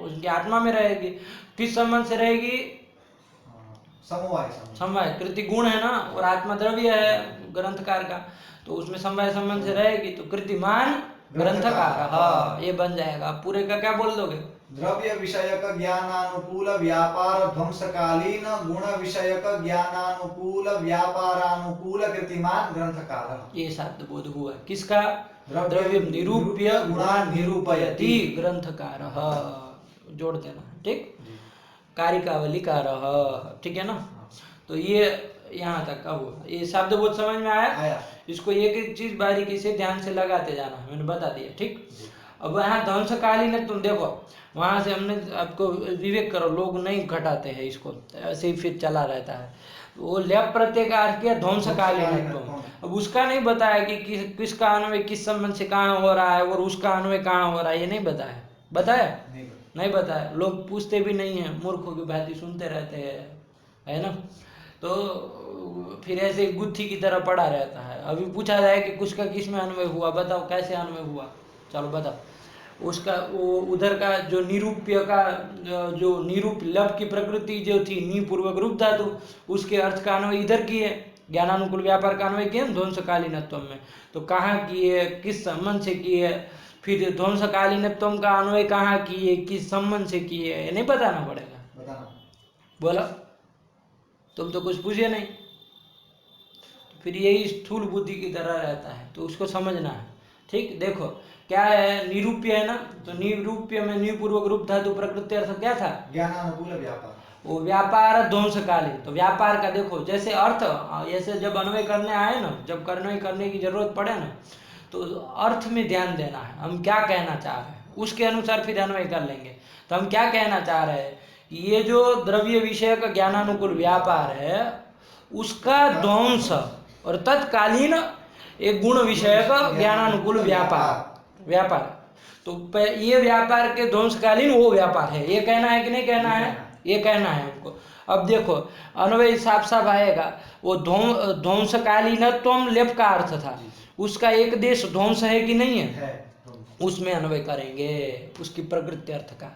उसकी आत्मा में रहेगी। किस संबंध से रहेगी? समवाय। कृति गुण है ना, और आत्मा द्रव्य है ग्रंथकार का, तो उसमें समवाय संबंध से रहेगी। तो कृतिमान ग्रंथकार, हाँ ये बन जाएगा। पूरे का क्या बोल दोगे? द्रव्य विषय का ज्ञानानुकूल व्यापार ध्वंसकालीन गुण विषय का ज्ञानानुकूल व्यापारानुकूल कृतिमान ग्रंथकार। ये शब्द बोध हुआ किसका? द्रव्य निरूप्य गुणान निरूपयति ग्रंथकार, जोड़ देना, ठीक। कारिकावली कार, ठीक है ना। तो ये यहाँ तक का हुआ। ये शब्द बहुत समझ में आया? इसको एक एक चीज बारीकी से ध्यान से लगाते जाना, मैंने बता दिया, ठीक। अब यहाँ ध्वंसकालीन है, तुम देखो वहां से हमने आपको विवेक करो, लोग नहीं घटाते हैं इसको, ऐसे ही फिर चला रहता है। वो ल्यप प्रत्यय का अर्थ किया ध्वंसकालीन। अब उसका नहीं बताया कि किसका अन्वय किस संबंध से कहाँ हो रहा है और उसका अन्वय कहाँ हो रहा है, ये नहीं बताया। बताया? नहीं बताया। लोग पूछते भी नहीं है, मूर्खों की भांति सुनते रहते हैं, है ना। तो फिर ऐसे गुत्थी की तरह पड़ा रहता है। अभी पूछा जाए कि कुछ का किस में अन्वय हुआ, बताओ कैसे अन्वय हुआ, चलो बताओ। उसका वो उधर का जो निरूप्य का जो निरूप लब की प्रकृति जो थी, नी पूर्वक रूप धातु, उसके अर्थ का अन्वय इधर किए। ज्ञानानुकूल व्यापार का अन्वय किए ध्वंसकालीनत्व में। तो कहाँ किए, किस संबंध से किए, फिर ध्वंसकालीनत्व का अन्वय कहाँ किए, किस संबंध से किए, ये नहीं बताना पड़ेगा। बोला तुम तो कुछ पूछे नहीं। फिर यही स्थूल बुद्धि की तरह रहता है, तो उसको समझना है, ठीक। देखो क्या है, निरूप्य है ना, तो निरूप्य में निपूर्वक रूप धातु प्रकृति अर्थ क्या था, ज्ञानानुकूल व्यापार, वो व्यापार ध्वंसकालीन। तो व्यापार का देखो जैसे अर्थ, ऐसे जब अन्वय करने आए ना, जब करने की जरूरत पड़े ना, तो अर्थ में ध्यान देना है, हम क्या कहना चाह रहे हैं उसके अनुसार फिर अन्वय कर लेंगे। तो हम क्या कहना चाह रहे हैं, ये जो द्रव्य विषय का ज्ञानानुकूल व्यापार है उसका ध्वंस और तत्कालीन एक गुण विषय का ज्ञानानुकूल व्यापार तो ये व्यापार के ध्वंसकालीन वो व्यापार है, ये कहना है कि नहीं कहना है, ये कहना है हमको। अब देखो अन्वय साफ साफ आएगा, वो ध्वंसकालीनत्वम लेप का अर्थ था, उसका एक देश ध्वंस है कि नहीं है, उसमें अन्वय करेंगे उसकी प्रकृति अर्थ का।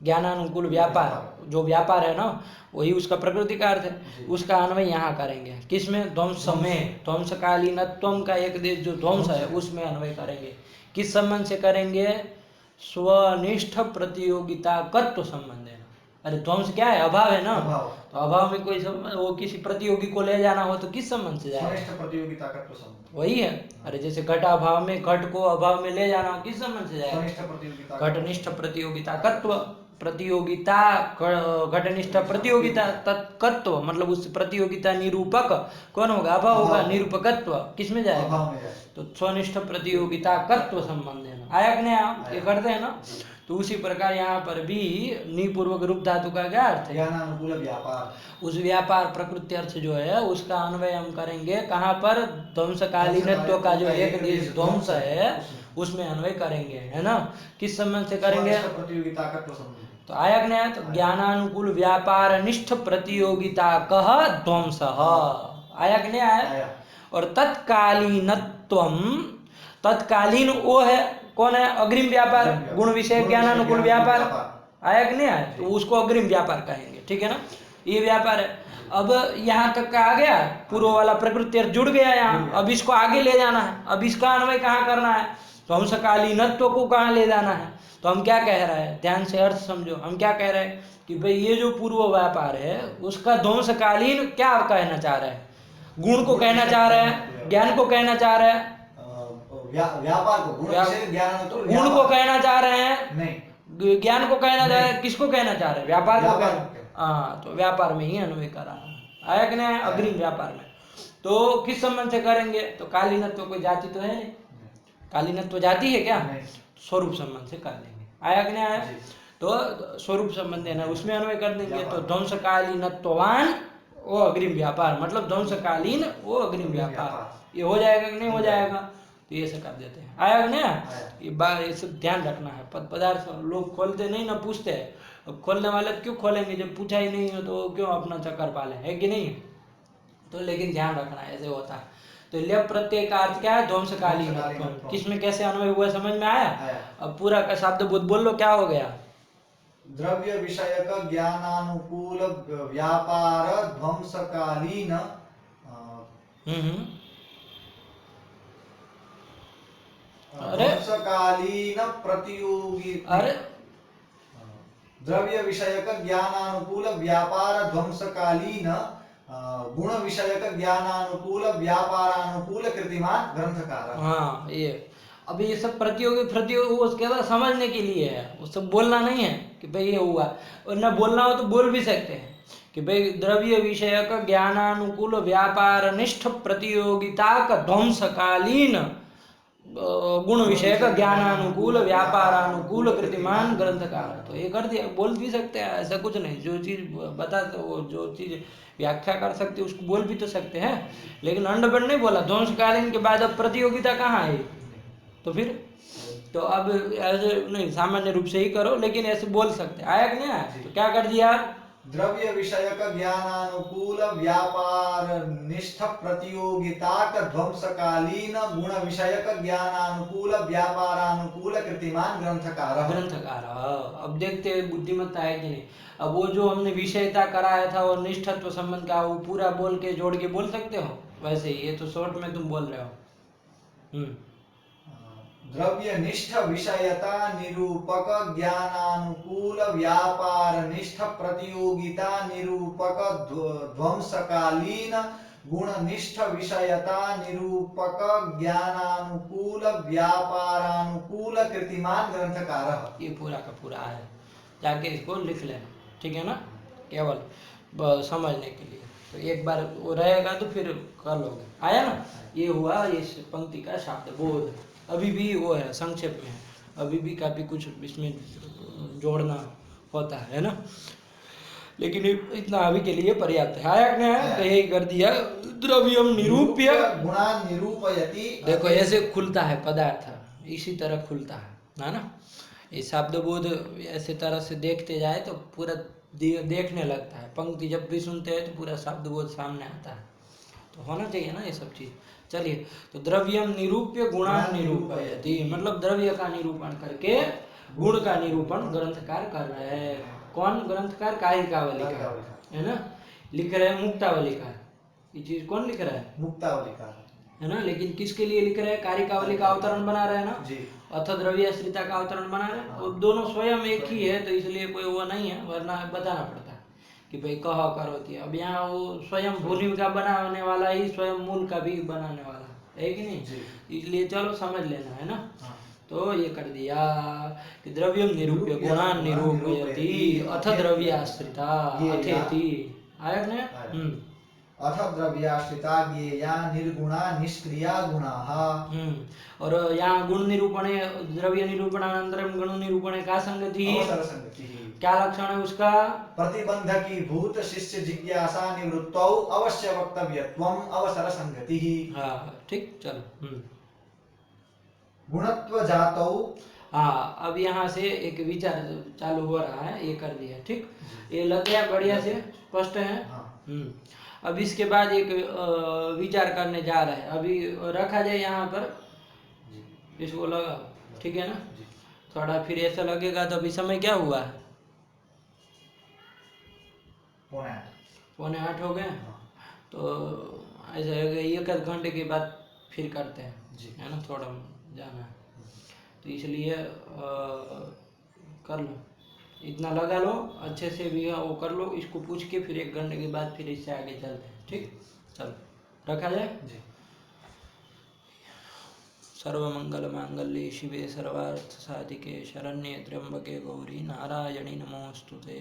ज्ञानानुकूल व्यापार जो व्यापार है ना वही उसका प्रकृति का अर्थ है, उसका अन्वय यहाँ करेंगे किसमें, ध्वंस में, ध्वंसकालीनत्वम का एक देश जो ध्वंस है उसमें अन्वय करेंगे। किस संबंध से करेंगे, स्वनिष्ठ प्रतियोगिता कत्व संबंध है। अरे ध्वंस क्या है, अभाव है ना, तो अभाव में कोई वो किसी प्रतियोगी को ले जाना हो तो किस संबंध से जाएगा, स्वनिष्ठ प्रतियोगिता कत्व संबंध वही है। अरे जैसे घट अभाव में घट को अभाव में ले जाना हो किस संबंध से जाएगा, स्वनिष्ठ प्रतियोगिता, घटनिष्ठ प्रतियोगिता कत्व, प्रतियोगिता घटनिष्ठ प्रतियोगिता तत्कत्व, मतलब उस प्रतियोगिता निरूपक कौन होगा, अभाव होगा, निरूपकत्व किसमें जाएगा, तो स्वनिष्ठ प्रतियोगिता कत्व संबंध है ना, आया कि नहीं, ये करते हैं ना। तो उसी प्रकार यहाँ पर भी निपूर्वक रूप धातु का क्या अर्थ है, ज्ञानानुकूल व्यापार, उस व्यापार प्रकृति अर्थ जो है उसका अन्वय हम करेंगे कहाँ पर, ध्वंसकालीनत्व का जो एक देश ध्वंस है उसमें अन्वय करेंगे, है ना। किस संबंध से करेंगे, प्रतियोगिता कत्व संबंध, तो आया कि नहीं, तो ज्ञानानुकूल व्यापार निष्ठ प्रतियोगिता कह ध्वंस, आया कि नहीं आया। और तत्कालीनत्वम, तत्कालीन वो है कौन है, अग्रिम व्यापार, गुण विषय ज्ञानानुकूल व्यापार, आया कि नहीं आया, तो उसको अग्रिम व्यापार कहेंगे, ठीक है ना, ये व्यापार है। अब यहाँ तक का आ गया, पूर्व वाला प्रकृति अर्थ जुड़ गया यहाँ, अब इसको आगे ले जाना है, अब इसका अन्वय कहाँ करना है, ध्वंसकालीनत्व को कहाँ ले जाना है। तो हम क्या कह रहे हैं, ध्यान से अर्थ समझो, हम क्या कह रहे हैं कि भाई ये जो पूर्व व्यापार है उसका ध्वंसकालीन क्या कहना चाह रहे हैं, गुण को कहना चाह रहे हैं, ज्ञान को कहना चाह रहे हैं, व्यापार को, गुण को कहना चाह रहे हैं, नहीं, ज्ञान को कहना चाह रहे हैं, किसको कहना चाह रहे हैं, व्यापार को, हाँ, तो व्यापार में ही अन्वय कराना, आया कि नहीं, अग्रिम व्यापार में। तो किस संबंध से करेंगे, तो कालीनत्व कोई जाति तो है नहीं, कालीनत्व जाति है क्या, स्वरूप संबंध से कर देंगे, आया कि नहीं आया, तो स्वरूप संबंध है ना उसमें अन्वय कर देंगे। तो ध्वंसकालीनत्वान वो अग्रिम व्यापार, मतलब ध्वंसकालीन वो अग्रिम व्यापार, ये हो जाएगा कि नहीं हो जाएगा, तो ये से कर देते हैं, आया कि नहीं, ये बात ये सब ध्यान रखना है। पद पदार्थ लोग खोलते नहीं ना, पूछते हैं, अब खोलने वाले क्यों खोलेंगे, जब पूछा ही नहीं हो तो क्यों अपना चक्कर पाले, है कि नहीं, तो लेकिन ध्यान रखना ऐसे होता है। तो लेप प्रत्यय का अर्थ क्या है, ध्वंसकालीन, किसमें कैसे अन्वय हुआ समझ में आया। अब पूरा का शब्द बोल लो, क्या हो गया, द्रव्य विषयक ज्ञानानुकूल व्यापार ध्वंसकालीन, ध्वंसकालीन प्रतियोगी, अरे द्रव्य विषयक ज्ञानानुकूल व्यापार ध्वंसकालीन गुण विषयक ज्ञानानुकूल व्यापारानुकूल कृतिमान ग्रंथकार। हाँ, ये अब ये सब प्रतियोगी वो केवल समझने के लिए है, वो सब बोलना नहीं है कि भाई ये हुआ, और न बोलना हो तो बोल भी सकते हैं कि भाई द्रव्य विषयक ज्ञानानुकूल व्यापार निष्ठ प्रतियोगिता का ध्वंसकालीन गुण विषय का ज्ञानानुकूल व्यापारानुकूल कृतिमान ग्रंथकार। तो ये कर दिया, बोल भी सकते हैं, ऐसा कुछ नहीं, जो चीज बताते वो जो चीज व्याख्या कर सकते उसको बोल भी तो सकते हैं, लेकिन अंडबंड नहीं बोला। ध्वंसकालीन के बाद अब प्रतियोगिता कहाँ आई, तो फिर तो अब ऐसे नहीं, सामान्य रूप से ही करो, लेकिन ऐसे बोल सकते, आया कि नहीं आया, तो क्या कर दिया, द्रव्य विषयक ज्ञानानुकूल व्यापार निष्ठ प्रतियोगिता का ध्वंसकालीन गुण विषयक ज्ञानानुकूल व्यापारानुकूल कृतिमान ग्रंथकार। अब देखते हैं बुद्धिमत्ता है कि नहीं। अब वो जो हमने विषयता कराया था और निष्ठत्व संबंध का, वो पूरा बोल के जोड़ के बोल सकते हो, वैसे ही ये तो शॉर्ट में तुम बोल रहे हो। द्रव्य निष्ठ विषयता निरूपक ज्ञानानुकूल व्यापार निष्ठ प्रतियोगिता निरूपक ध्वंसकालीन गुणनिष्ठ विषयता निरूपक ज्ञानानुकूल व्यापारानुकूल कीर्तिमान ग्रंथकारः। ये पूरा का पूरा है, जाके इसको लिख लेना, ठीक है ना, केवल समझने के लिए। तो एक बार वो रहेगा तो फिर कर लोगे। आया ना, ये हुआ इस पंक्ति का शब्द बोध। अभी भी वो है, संक्षेप में है, अभी भी काफी कुछ इसमें जोड़ना होता है ना, लेकिन इतना अभी के लिए पर्याप्त है। आया क्या है, तो यही कर दिया। द्रव्यम निरूप्य गुणान् निरूपयति। देखो ऐसे खुलता है पदार्थ, इसी तरह खुलता है ना। ये शब्द बोध ऐसे तरह से देखते जाए तो पूरा देखने लगता है। पंक्ति जब भी सुनते हैं तो पूरा शब्द बोध सामने आता है, तो होना चाहिए ना ये सब चीज। चलिए, तो द्रव्यम निरूप्य गुणान् निरूपयति, मतलब द्रव्य का निरूपण करके गुण का निरूपण ग्रंथकार कर रहे हैं। कौन ग्रंथकार? कारिकावलिकार, है ना, लिख रहे हैं मुक्तावलिकार। ये चीज कौन लिख रहा है? मुक्तावलिकार, है ना। लेकिन किसके लिए लिख रहे हैं? कारिकावली का अवतरण बना रहे हैं ना जी। अथ द्रव्याश्रिता का अवतरण बना रहे हैं। और दोनों स्वयं एक ही है, तो इसलिए कोई वो नहीं है, वरना बताना पड़ता है कि भाई कह करोति। अब यहाँ वो स्वयं भूमि का बनाने वाला ही स्वयं मूल का भी बनाने वाला है कि नहीं, इसलिए चलो समझ लेना, है ना। तो ये कर दिया कि द्रव्यम निरूप्य गुणान् निरूपयति अथ द्रव्याश्रिता अथेति। आया ना। अथ द्रव्याश्रिता ज्ञेया निर्गुणा निष्क्रिया गुणाः। और यहाँ गुण निरूपणे द्रव्य निरूपणानंतरम गुण निरूपणे का संगति, अवसर संगति। क्या लक्षण है उसका? प्रतिबंधकी भूत शिष्य जिज्ञासा निवृत्तौ अवश्य वक्तव्यत्वम अवसर संगति। हाँ ठीक, चलो। गुणत्व जातौ। हाँ, अब यहाँ से एक विचार चालू हो रहा है, ये कर दिया, ठीक। ये लग गया बढ़िया से, स्पष्ट है। अब इसके बाद एक विचार करने जा रहे हैं। अभी रखा जाए यहाँ पर, इसको लगा, ठीक है ना। थोड़ा फिर ऐसा लगेगा तो अभी समय क्या हुआ है? 7:45 हो गए। तो ऐसा एक आध घंटे के बाद फिर करते हैं, है ना, थोड़ा जाना है, तो इसलिए कर लो, इतना लगा लो अच्छे से भी, वो कर लो, इसको पूछ के फिर 1 घंटे के बाद फिर इससे आगे चलते हैं, ठीक। चलो रखा जाए जी। सर्वमंगल मांगल्ये शिवे सर्वार्थ साधिके शरण्ये त्र्यंबके गौरी नारायणी नमोस्तुते।